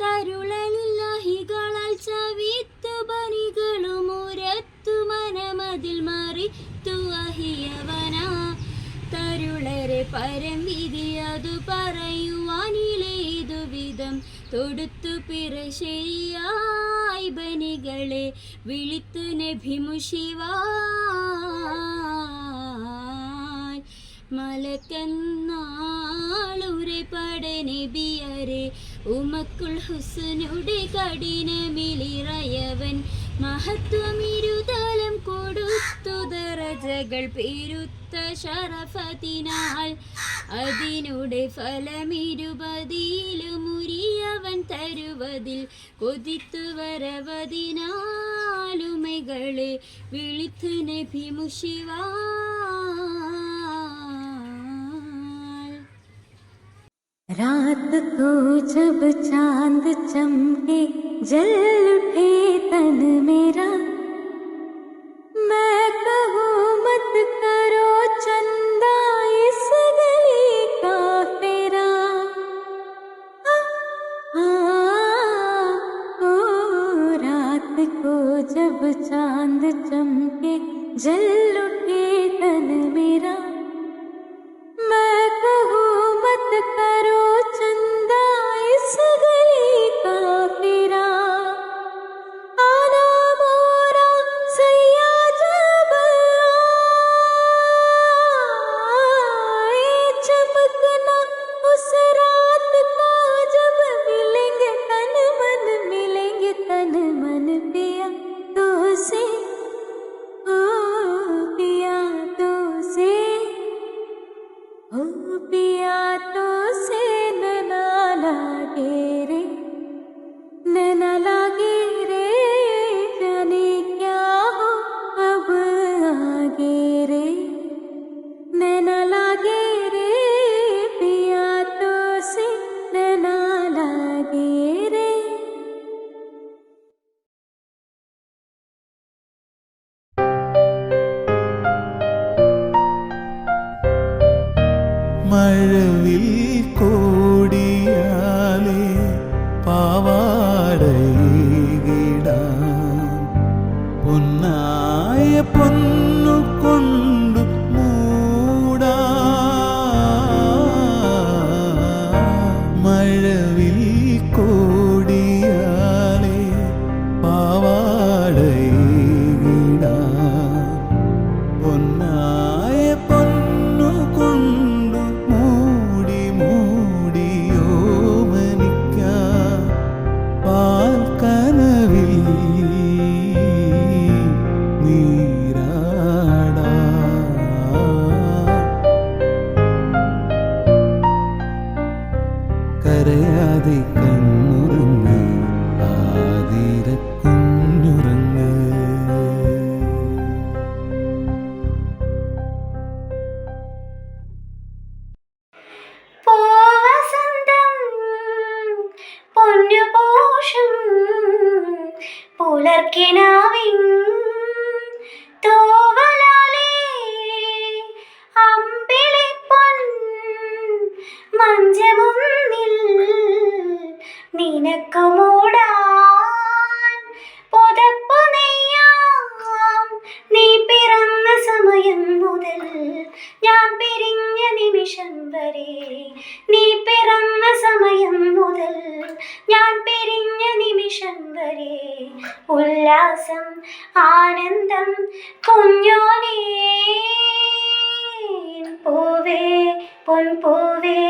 തരുളലില്ലാഹികളാൽ ചവിത്തു പനികളുമുരത്തു മനമതിൽ മറിത്തു അഹിയവനാ തരുളരെ പരം വിധി അതു പറയുവാനിലേതു വിധം തൊടുത്തു പിറശരിയായി ബനികളെ വിളിത്തു നബിമുഷിവായ് മലക്കന്നാളുരെ പടനബിയരെ ഉമക്കുൽ ഹുസ്നുടെ കഠിനമിലിറയവൻ മഹത്വമിരുതലം കൊടുത്തു ദറജകൾ പെരുത്ത ശരഫത്തിനാൽ അതിനുടെ ഫലമിരുപതിയിലുമുരിയവൻ തരുവതിൽ കൊതിത്തു വരവതിനാലുമകളെ വിളിത്തു നബിമുഷിവായ്. रात को जब चांद चमके जल उठे तन मेरा, मैं कहूँ मत करो चंदा इस गली का फेरा। ओ रात को जब चांद चमके जल उठे तन मेरा, मैं कहूँ मत करो चंदा इस गली का फेरा। आना मोरा सैया जब आए, चमकना उस रात को जब मिलेंगे तन मन पिया तो से। ओ ओ पिया तो से नैना लागे रे, नैना लागे रे, जाने क्या हो अब आगे रे, नैना लागे रे, पिया तो से नैना लागे रे। മഴവിൽ കോടിയാലേ പാവാടയിടാം, പൊന്നായ പൊന്നു കൊണ്ടു മൂടാം. മഴവിൽ കോടിയാലേ പാവാടയിടാം, പൊന്നായ പൊന്നു കൊണ്ടു മൂടി മൂടിയോമനിക്കാം പാൽക്കനവിൽ നീരാടാം. കരയാതെ കണ്ണുറങ്ങ്, ആതിര കുഞ്ഞുറങ്ങ്. പൂവസന്തം പൊന്നുപോഷം പുലർക്കിനാവിൻ തൂവലാലേ അമ്പിളിപ്പൊൻ മഞ്ചമുന്നിൽ നിനക്കു മൂടാൻ പുതപ്പു നെയ്യാം. നീ പിറന്ന സമയം മുതൽ ഞാൻ പിരിഞ്ഞ നിമിഷം വരെ, നീ പിറന്ന സമയം മുതൽ ഞാൻ പിരിഞ്ഞ നിമിഷം വരെ, ഉല്ലാസം ആനന്ദം കുഞ്ഞോനേ. പൂവേ പൊൻപൂവേ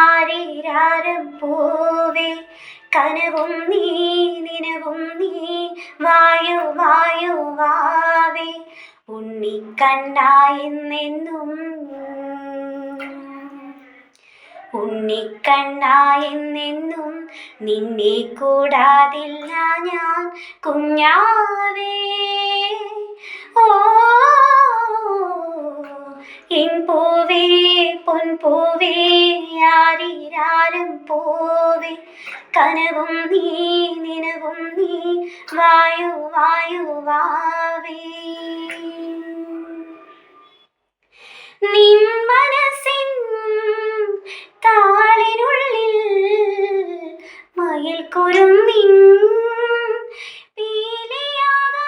ആരീരാരം പൂവേ, കനവും നീ നിനവും നീ, വായോ വായോ വാവേ, ഉണ്ണിക്കണ്ണായെന്നെന്നും ഉണ്ണിക്കണ്ണായെന്നെന്നും നിന്നെ കൂടാതില്ല ഞാൻ കുഞ്ഞാവേ. ഓ എൻ പൂവേ പൊൻപൂവേ ആരീരാരം പൂവേ, കനവും നീ നിനവും നീ, വായോ വായോ വാവേ. നിൻ മനസ്സിൻ താളിനുള്ളിൽ മയിൽക്കുരുന്നിൻ പീലിയാകാം.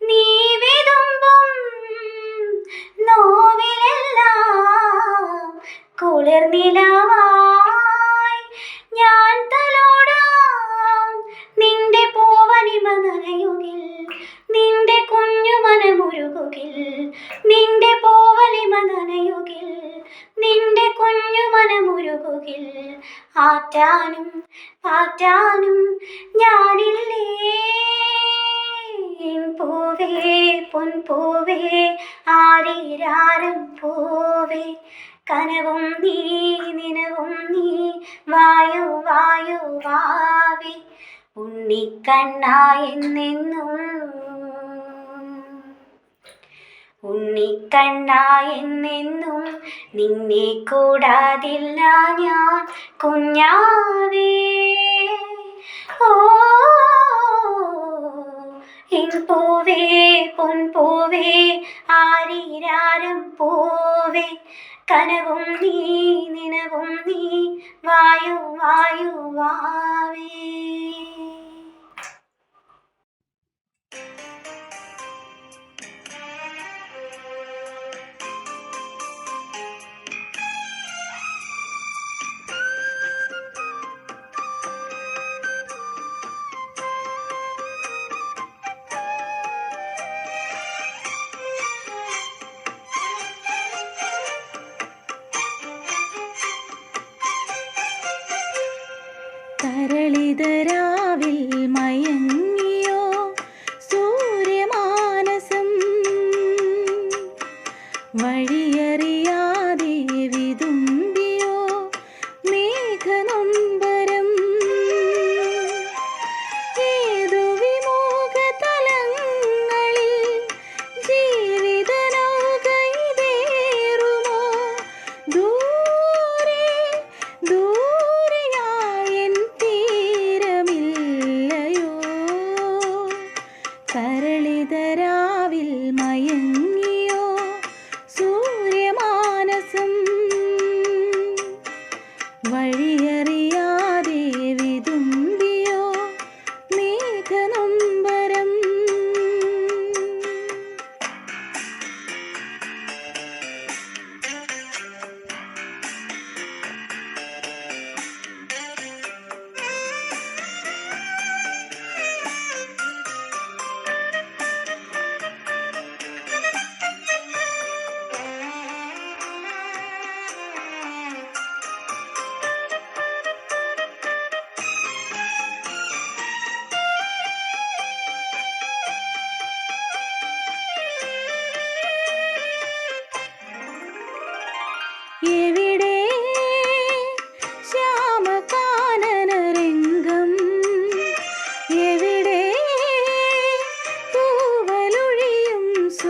നീ വിതുമ്പും നോവിലെല്ലാം കുളിർനിലാവായി ഞാൻ തലോടാം. നിന്റെ പൂവനിമ നനയുകിൽ, നിന്റെ കുഞ്ഞു മനമുരുകുകിൽ, നിന്റെ പൂവലിമ നനയുകിൽ, നിന്റെ കുഞ്ഞു മനമുരുകുകിൽ, ആറ്റാനും പാറ്റാനും ഞാനില്ലേ. പൂവേ പൊൻപൂവേ ആരീരാരം പൂവേ, കനവും നീ നിനവും നീ, വായോ വായോ വാവേ, ഉണ്ണിക്കണ്ണായെന്നെന്നും ഉണ്ണിക്കണ്ണായെന്നെന്നും നിന്നെ കൂടാതില്ല ഞാൻ കുഞ്ഞാവേ. ഓ എൻ പൂവേ പൊൻപൂവേ ആരീരാരം പൂവേ, കനവും നീ നിനവും നീ, വായോ വായോ വാവേ. തരളിതരാവിൽ മയങ്ങിയോ സൂര്യമാനസം, വഴിയറിയാ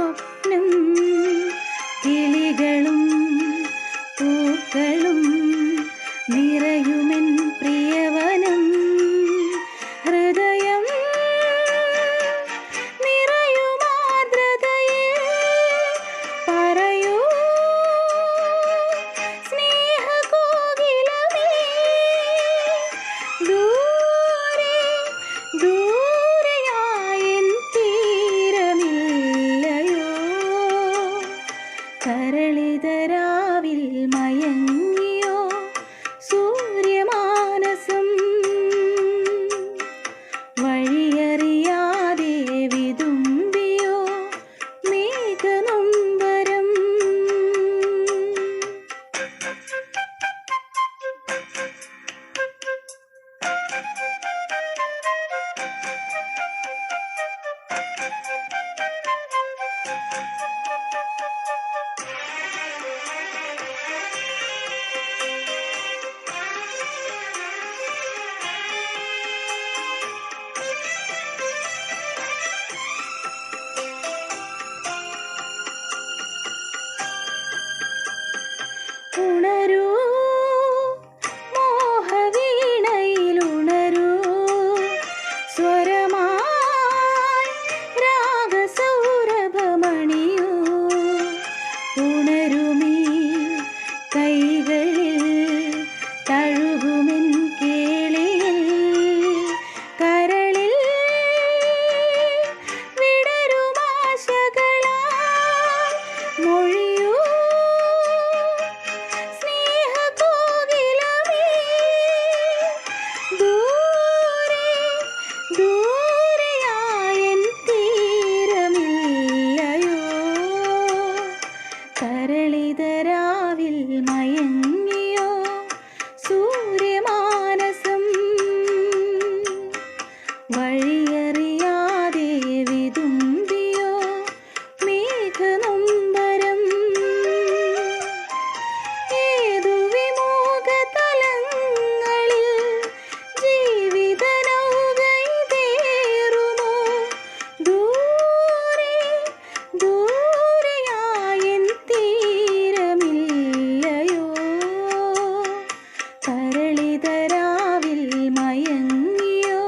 സ്വപ്നം കിളികളും പൂക്കളും നിറയുമെൻ പ്രിയവനം ഹൃദയം നിറയുമാർദ്രതയിൽ പറയൂ സ്നേഹകോകിലമേ ദൂരെ ദൂരെയായെൻ തീരമില്ലയോ കരളിതരാവിൽ മയങ്ങിയോ സൂര്യമാനസം വഴിയറിയാതെ വിതുമ്പിയോ മേഘനൊമ്പരം ഉണരൂ മോഹവീണയിലുണരൂ സ്വരമായി രാഗസൗരഭമണിയൂ ഉണരുമീ കൈകളിൽ തഴുകുമെൻ കേളിയിൽ കരളിൽ വിടരുമാശകളാൽ മൊഴിയൂ സ്നേഹകോകിലമേ ദൂരെ ദൂരെയായെൻ തീരമില്ലയോ കരളിതരാവിൽ മയങ്ങിയോ സൂര്യമാനസം വഴിയറിയാതെ വിതുമ്പിയോ മേഘനൊമ്പരം ഏതു വിമോഹതലങ്ങളിൽ ജീവിതനൗകയിതേറുമോ ദൂരെ ദൂരെയായെൻ തീരമില്ലയോ കരളിതരാവിൽ മയങ്ങിയോ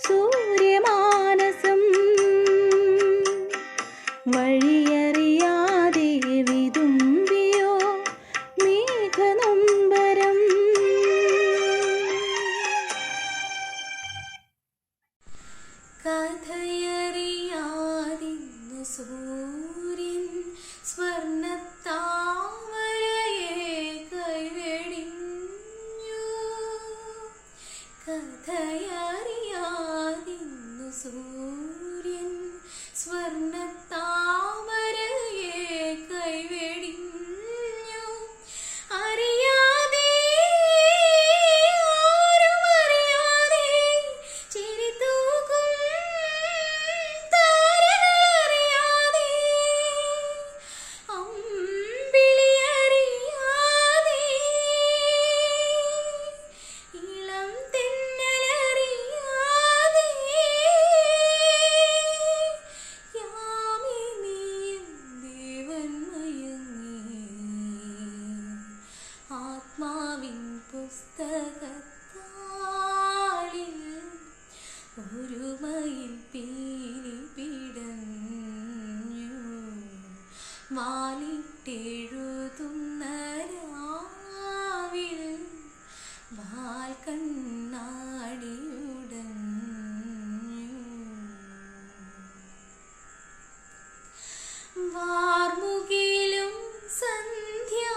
സൂര്യമാനസം വഴിയറിയാതെ വിതുമ്പിയോ മേഘനൊമ്പരം കഥയറിയാതിന്നു സൂര്യൻ സ്വർണ്ണത്താമരയെ കൈവെടിഞ്ഞു കഥയറിയാതിന്നു സൂര്യൻ സ്വർണ്ണത്താമരയെ കൈവെടിഞ്ഞു അറിയാതെ ആരുമറിയാതെ ചിരിതൂകും താരകളറിയാതെ അമ്പിളിയറിയാതെ ഇളം തെന്നലറിയാതെ യാമിനിയും ദേവൻ മയങ്ങി ആത്മാവിൻ പുസ്തകത്താളിൽ ഒരു മയിൽ പീലി പിടഞ്ഞു വാലിട്ടെഴുതുന്ന രാവിൽ വാൽ കണ്ണാടിയുടഞ്ഞു വാർമുകിലും സന്ധ്യാംബരവും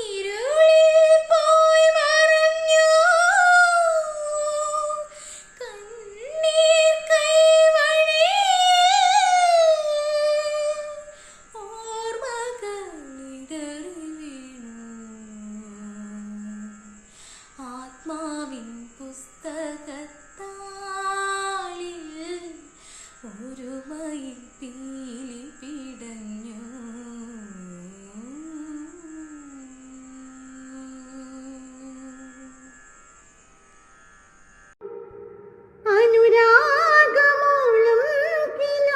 ഇരുളിൽ പോയി മറഞ്ഞു കണ്ണീർ കൈവഴിയിൽ ഓർമ്മകളിടറി വീണു ആത്മാവിൻ പുസ്തകത്താളിൽ ഒരു മയിൽ പീലി പിടഞ്ഞു അനുരാഗമോളം കില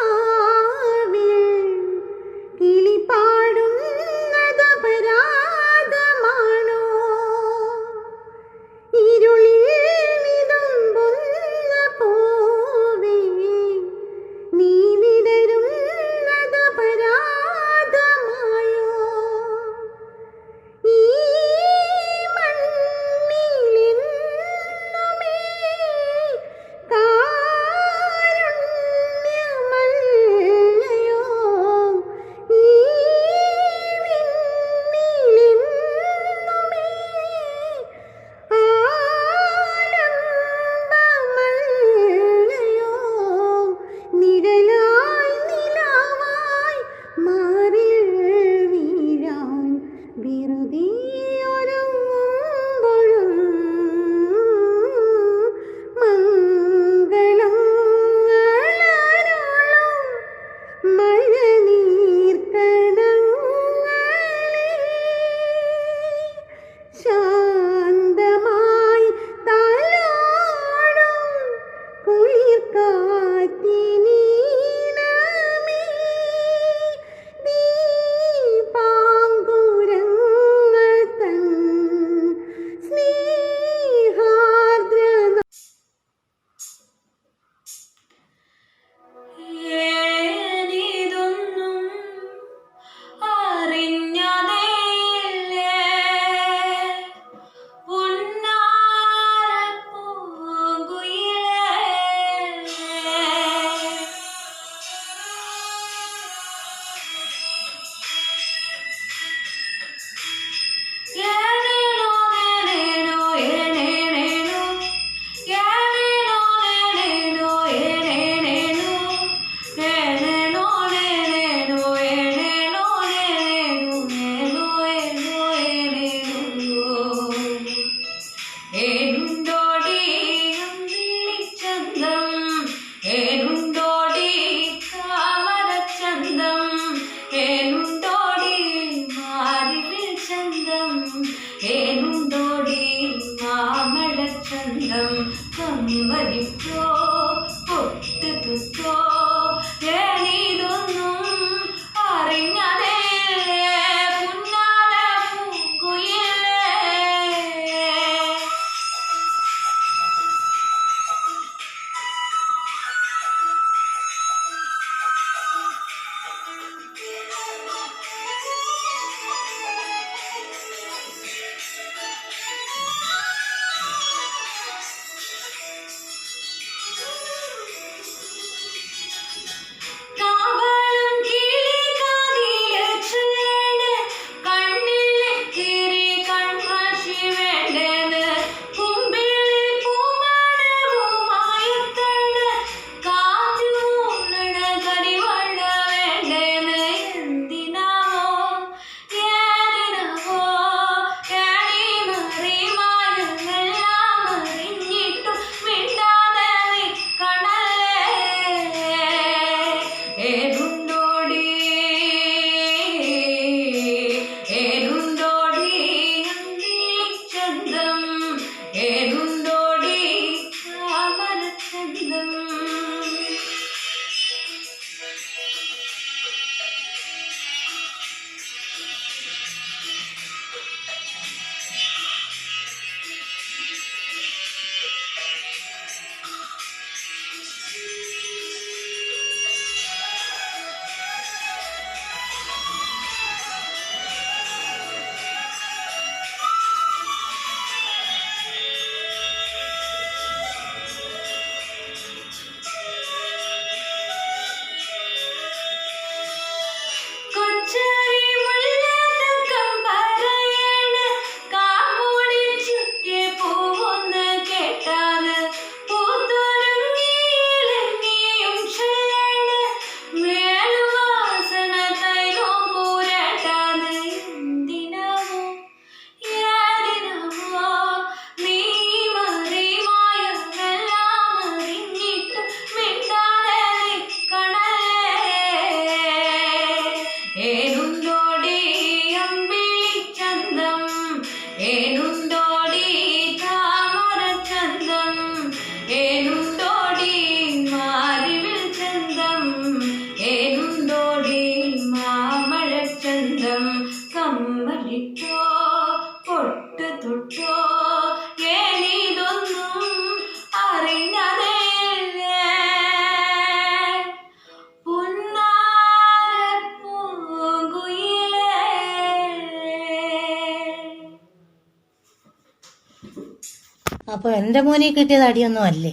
അപ്പൊ എന്റെ മോനെ കിട്ടിയത് അടിയൊന്നും അല്ലേ?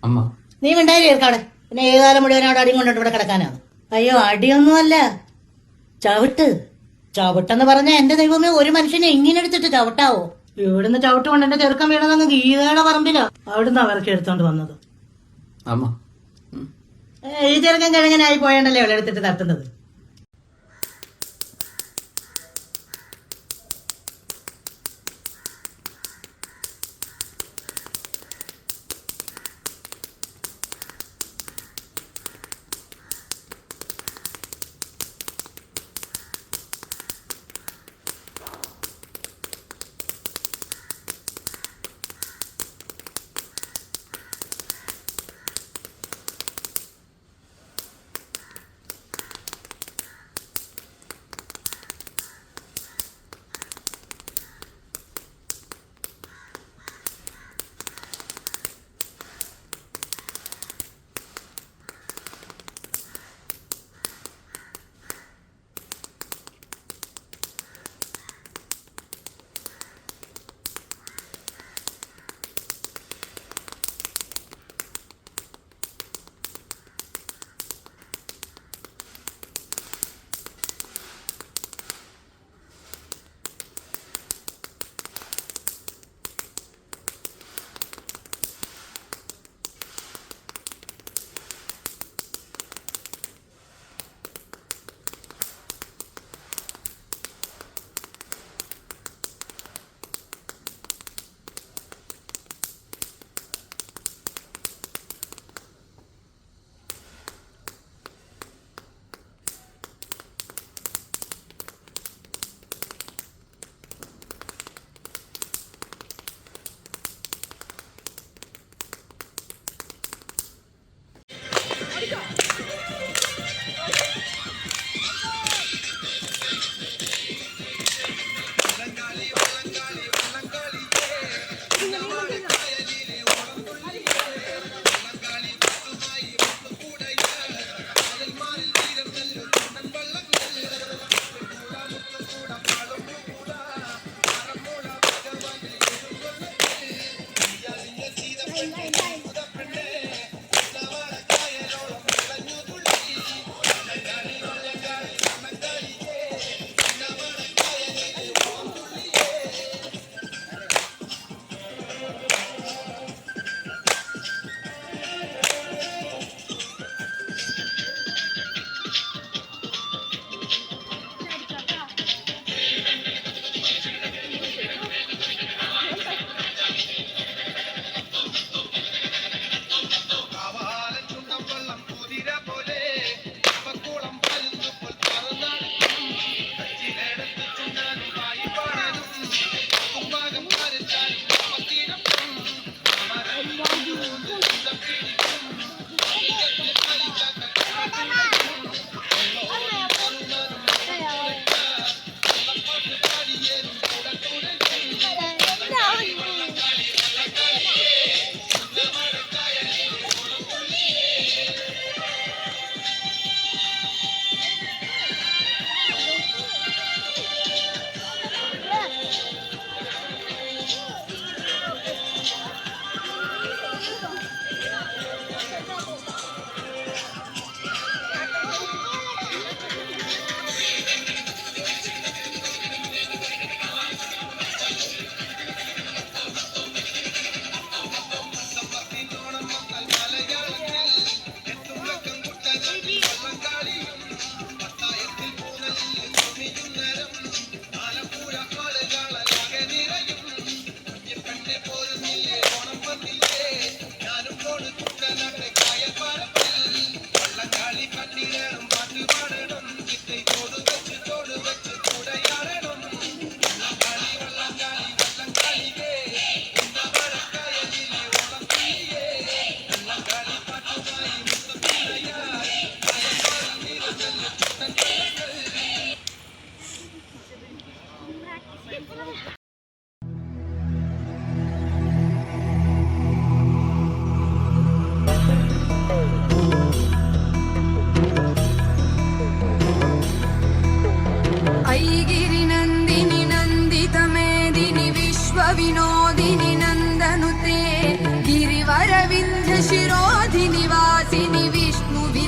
അമ്മ നീ മിണ്ടായി ചേർക്കാടെ. പിന്നെ ഏതായാലും മുഴുവൻ അവിടെ അടിയും കൊണ്ടിട്ട് ഇവിടെ കിടക്കാനാണ്. അയ്യോ, അടിയൊന്നും അല്ല, ചവിട്ട്. ചവിട്ടെന്ന് പറഞ്ഞാൽ എന്റെ ദൈവമേ, ഒരു മനുഷ്യനെ ഇങ്ങനെ എടുത്തിട്ട് ചവിട്ടാവോ? ഇവിടുന്ന് ചവിട്ട് കൊണ്ട് എന്റെ ചെറുക്കം വീണതങ്ങ് ഗീതയുടെ പറമ്പിലാ. അവിടുന്ന് അവർക്ക് എടുത്തോണ്ട് വന്നത്. അമ്മ ഈ ചെറുക്കൻ കിഴങ്ങനായി പോയണ്ടല്ലേ അവളെ എടുത്തിട്ട് തട്ടുന്നത്.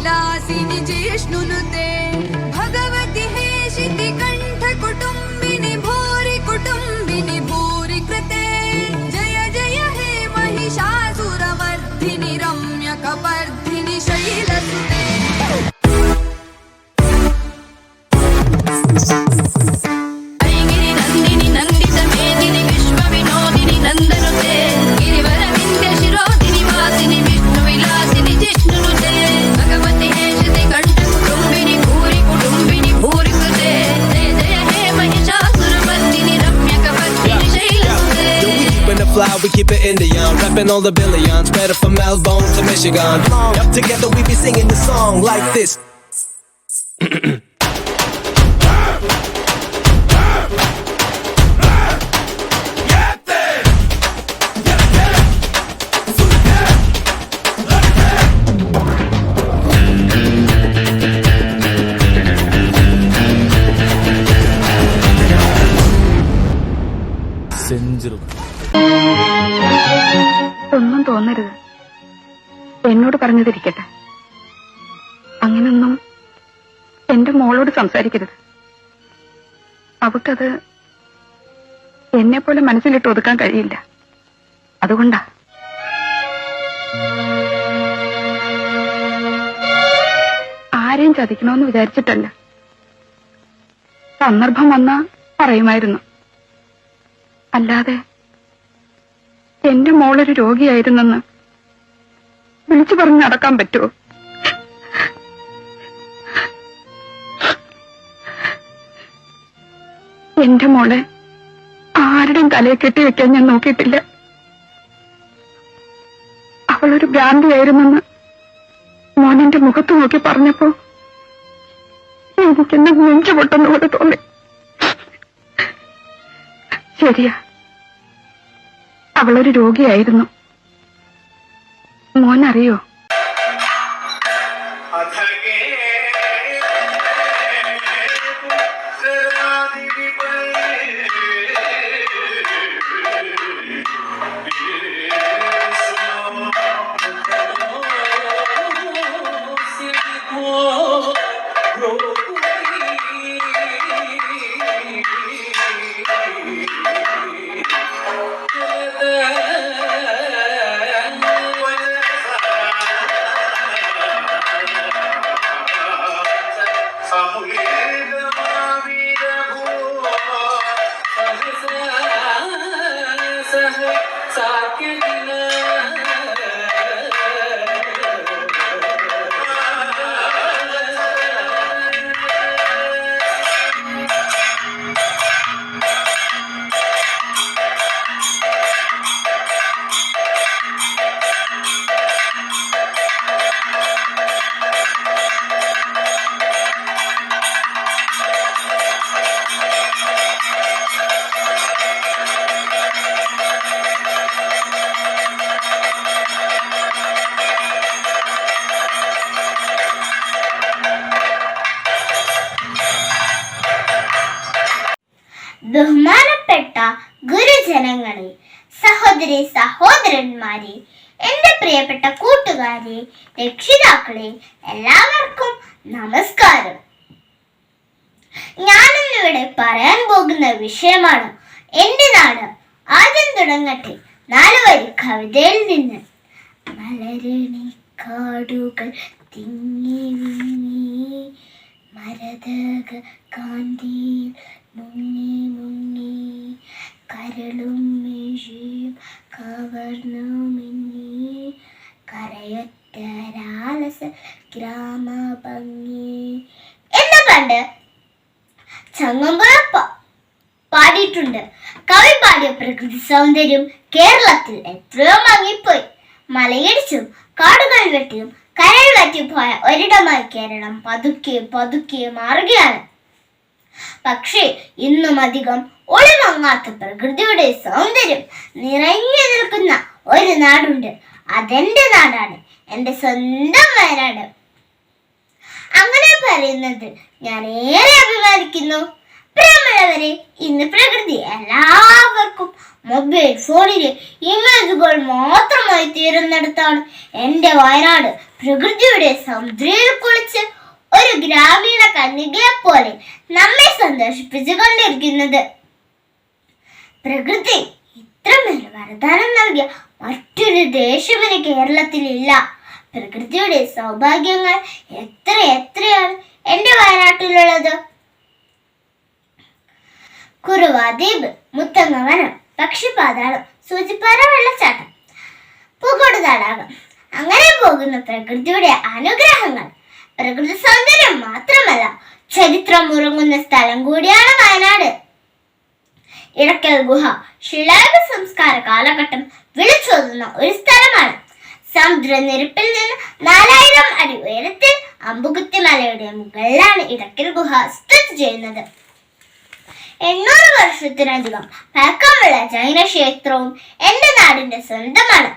विलासिनि जिष्णुनुते भगवति हेशिति कंठ कुटुंबिनि भूरि कृते जय जय हे महिषासुरमर्दिनि रम्यकपर्दिनि शैलसुते गिरिनन्दिनि नन्दित मेदिनि विश्वविनोदिनि नन्दनुते गिरिवरविन्द्य शिरोदिनि वासिनि विष्णुविलासिनि जिष्णुनुते भगवति हेशिति कंठ कुटुंबिनि भूरि कृते जय जय हे Mahishasuramardini रम्यकपर्दिनि शैलसुते. When the fly, we keep it Indian, rapping all the billions, better from Melbourne to Michigan. Up together, we be singing the song like this. ഒന്നും തോന്നരുത്, എന്നോട് പറഞ്ഞതിരിക്കട്ടെ. അങ്ങനൊന്നും എന്റെ മോളോട് സംസാരിക്കരുത്. അവക്കത് എന്നെ പോലെ മനസ്സിലിട്ട് ഒതുക്കാൻ കഴിയില്ല. അതുകൊണ്ടാ. ആരെയും ചതിക്കണമെന്ന് വിചാരിച്ചിട്ടല്ല. സന്ദർഭം വന്നാ പറയുമായിരുന്നു. അല്ലാതെ എന്റെ മോളൊരു രോഗിയായിരുന്നെന്ന് വിളിച്ചു പറഞ്ഞ് നടക്കാൻ പറ്റുമോ? എന്റെ മോളെ ആരുടെയും തലയെ കെട്ടിവെക്കാൻ ഞാൻ നോക്കിയിട്ടില്ല. അവളൊരു ഭ്രാന്തിയായിരുന്നെന്ന് മോനെന്റെ മുഖത്ത് നോക്കി പറഞ്ഞപ്പോ എനിക്കെന്നെ നെഞ്ചു പൊട്ടുന്നപോലെ തോന്നി. ശരിയാ, അവളൊരു രോഗിയായിരുന്നു. മോനറിയോ? ബഹുമാനപ്പെട്ട ഗുരുജനങ്ങളെ, സഹോദരി സഹോദരന്മാരെ, എന്റെ പ്രിയപ്പെട്ട കൂട്ടുകാരെ, രക്ഷിതാക്കളെ, എല്ലാവർക്കും നമസ്കാരം. ഞാനിന്നിവിടെ പറയാൻ പോകുന്ന വിഷയമാണ് എന്റെ നാട്. ആദ്യം തുടങ്ങട്ടെ 4 വരി കവിതയിൽ നിന്ന്. മലരണി കാടുകൾ തിങ്ങി വിങ്ങി മരതക കാന്തിയിൽ മുങ്ങി മുങ്ങി കരളും മിഴിയും കവർന്നു മിന്നി കരയൊറ്റരാലസ ഗ്രാമ ഭംഗി എന്ന പണ്ട് ചങ്ങമ്പുഴ പാടിയിട്ടുണ്ട്. കവി പാടിയ പ്രകൃതി സൗന്ദര്യം കേരളത്തിൽ എത്രയോ മങ്ങിപ്പോയി. മലയിടിച്ചും കാടുകൾ വെട്ടിയും കരൾ വറ്റിപ്പോയ ഒരിടമായി കേരളം പതുക്കെ പതുക്കെ മാറുകയാണ്. പക്ഷേ ഇന്നും അധികം ഒളിമങ്ങാത്ത പ്രകൃതിയുടെ സൗന്ദര്യം നിറഞ്ഞു നിൽക്കുന്ന ഒരു നാടുണ്ട്. അതെന്റെ നാടാണ്, എന്റെ സ്വന്തം വയനാട്. അങ്ങനെ പറയുന്നത് ഞാൻ ഏറെ അഭിമാനിക്കുന്നു. പ്രിയമുള്ളവരെ, ഇന്ന് പ്രകൃതി എല്ലാവർക്കും മൊബൈൽ ഫോണിലെ ഇമേജുകൾ മാത്രമായി തീരുന്നിടത്താണ് എൻ്റെ വയനാട് പ്രകൃതിയുടെ സമുദ്രയിൽ കുളിച്ച് ഒരു ഗ്രാമീണ കന്യകയെ പോലെ നമ്മെ സന്തോഷിപ്പിച്ചു കൊണ്ടിരിക്കുന്നത്. പ്രകൃതി ഇത്രമേൽ വരദാനം നൽകിയ മറ്റൊരു ദേശമിന് കേരളത്തിലില്ല. പ്രകൃതിയുടെ സൗഭാഗ്യങ്ങൾ എത്രയാണ് എൻ്റെ വയനാട്ടിലുള്ളത്. കുറുവാദ്വീപ്, മുത്തങ്ങവനം, പക്ഷിപാതാളം, സൂചിപ്പാറ വെള്ളച്ചാട്ടം, പൂക്കോട് തടാകം, അങ്ങനെ പോകുന്ന പ്രകൃതിയുടെ അനുഗ്രഹങ്ങൾ. പ്രകൃതി സൗന്ദര്യം മാത്രമല്ല, ചരിത്രം ഉറങ്ങുന്ന സ്ഥലം കൂടിയാണ് വയനാട്. ഇടക്കൽ ഗുഹ ശിലായുഗ സംസ്കാര കാലഘട്ടം വിളിച്ചോതുന്ന ഒരു സ്ഥലമാണ്. സമുദ്രനിരപ്പിൽ നിന്ന് 4000 അടി ഉയരത്തിൽ അമ്പുകുത്തി മലയുടെ മുകളിലാണ് ഇടക്കൽ ഗുഹ സ്ഥിതി ചെയ്യുന്നത്. 800 വർഷത്തിലധികം പഴക്കമുള്ള ജൈന ക്ഷേത്രവും എൻ്റെ നാടിന്റെ സ്വന്തമാണ്.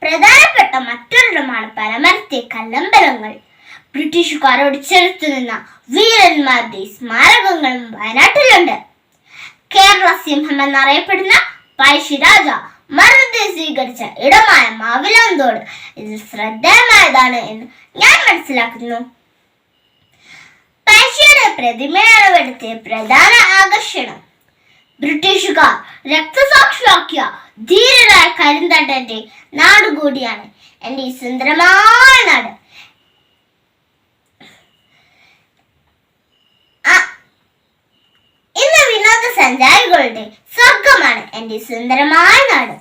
പ്രധാനപ്പെട്ട മറ്റൊരിടമാണ് പനമരത്തെ കല്ലമ്പലങ്ങൾ. ബ്രിട്ടീഷുകാരോട് ചെറുത്തു നിന്ന വീരന്മാരുടെ സ്മാരകങ്ങളും വയനാട്ടിലുണ്ട്. കേരള സിംഹം എന്നറിയപ്പെടുന്ന പഴശ്ശിരാജ മരണത്തെ സ്വീകരിച്ച ഇടമായ മാവിലാന്തോട് ഇത് ശ്രദ്ധേയമായതാണ് എന്ന് ഞാൻ മനസ്സിലാക്കുന്നു. പഴശ്ശിയുടെ പ്രതിമയാണ് ഇവിടുത്തെ പ്രധാന ആകർഷണം. ബ്രിട്ടീഷുകാർ രക്തസാക്ഷിയാക്കിയ ധീരരായ കരിന്തണ്ടന്റെ നാടുകൂടിയാണ് എൻ്റെ ഈ സുന്ദരമായ നാട്. ഇന്ന് വിനോദസഞ്ചാരികളുടെ സ്വർഗമാണ് എൻ്റെ സുന്ദരമായ നാട്.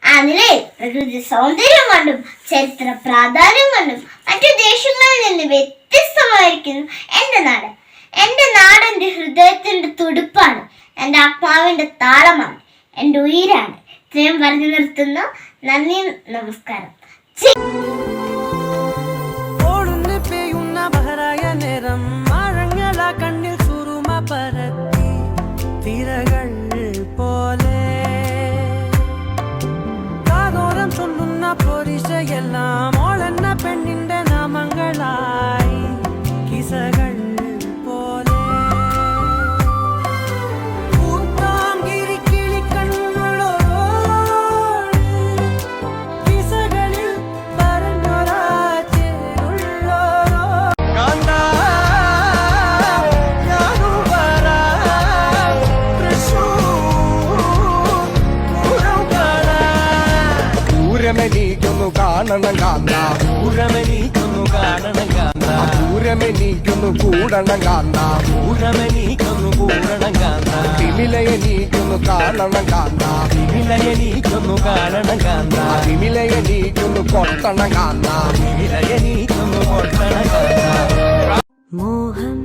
ആ നിലയിൽ പ്രകൃതി സൗന്ദര്യം കൊണ്ടും ചരിത്ര പ്രാധാന്യം കൊണ്ടും മറ്റു ദേശങ്ങളിൽ നിന്ന് വ്യത്യസ്തമായിരിക്കുന്നു എൻ്റെ നാട്. എൻ്റെ നാട് എൻ്റെ ഹൃദയത്തിന്റെ തുടിപ്പാണ്, എൻ്റെ ആത്മാവിന്റെ താളമാണ്, എൻ്റെ ഉയിരാണ്. ഇത്രയും പറഞ്ഞു നിർത്തുന്നു. നന്ദി, നമസ്കാരം. കണ്ണിൽ സുറുമ പരത്തി തിരകൾ പോലെ കാതോരം ചൊല്ലുന്ന പൊരിശയെല്ലാം ഓളെന്ന പെണ്ണിന്റെ നാമങ്ങളായി കിസകൾ പോലെ കൂത്താങ്കിരി കിളിക്കണ്ണുകളോട് കിസകളിൽ പറഞ്ഞൊരാ ചേരുള്ളോ ൂരമെനീക്കൊന്നു കാണണം കാന്ത, ൂരമെനീക്കൊന്നു കാണണം കാന്ത, ൂരമെനീക്കൊന്നു കൂടണം കാന്ത, ൂരമെനീക്കൊന്നു കൂടണം കാന്ത, തിമിലയെനീക്കൊന്നു കാണണം കാന്ത, തിമിലയെനീക്കൊന്നു കാണണം കാന്ത, തിമിലയെനീക്കൊന്നു കൊട്ടണം കാന്ത, തിമിലയെനീക്കൊന്നു കൊട്ടണം കാന്ത. മോഹം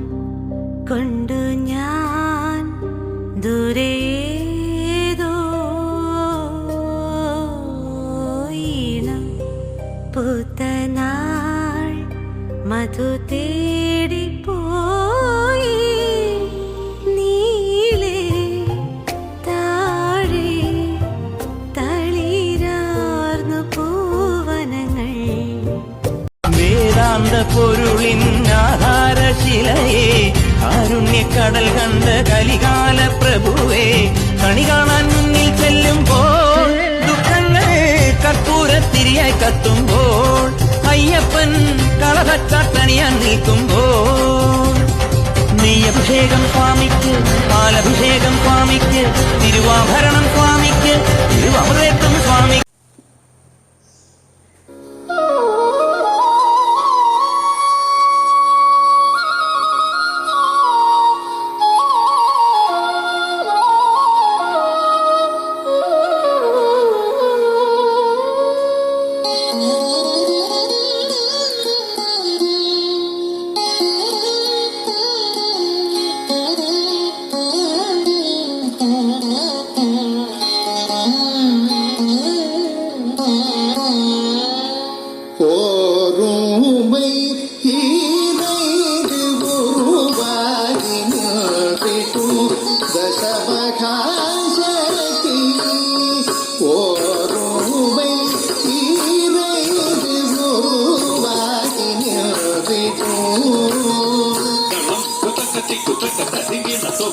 കൊണ്ടു ഞാൻ ദൂരെ പൂത്തനാൾ മധു തേടിപ്പോയി നീലേ താഴെ തളിരാർന്നു പൂവനങ്ങൾ. വേദാന്ത പൊരുളിൻ ആധാരശിലയെ കാരുണ്യക്കടൽ കണ്ട കലികാല പ്രഭുവേ, കണി കാണാൻ മുന്നിൽ ചെല്ലുമ്പോൾ ദുഃഖങ്ങൾ കർപ്പൂരത്തിരിയായി കത്തുമ്പോൾ അയ്യപ്പൻ കളഭച്ചാട്ടണിയാൻ നിൽക്കുമ്പോൾ നെയ്യഭിഷേകം സ്വാമിക്ക്, പാലഭിഷേകം സ്വാമിക്ക്, തിരുവാഭരണം സ്വാമിക്ക്, തിരുവമൃതത്വം സ്വാമി. Thank you.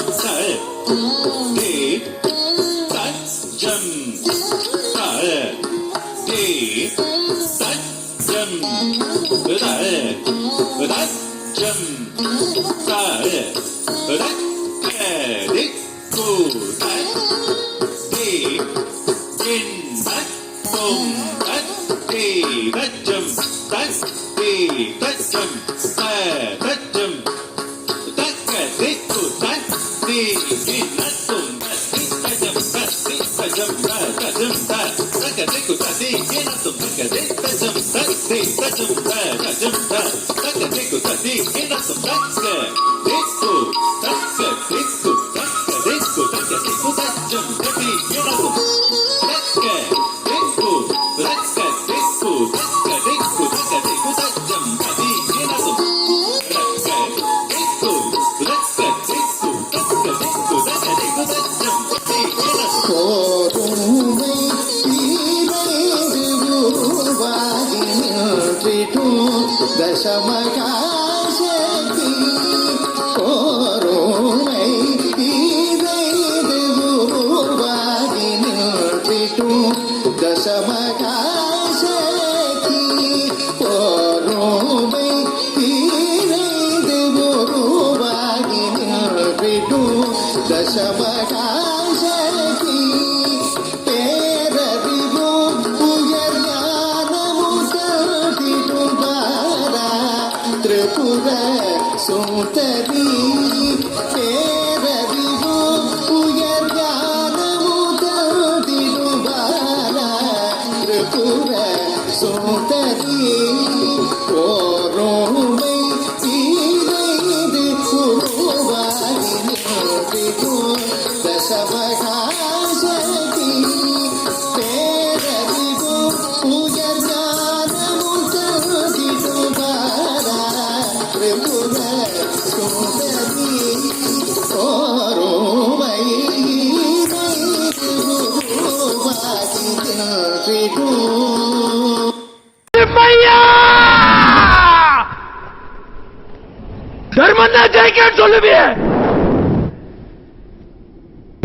தர்மம் தான் ஜெயிக்கன்னு சொல்லுவிய,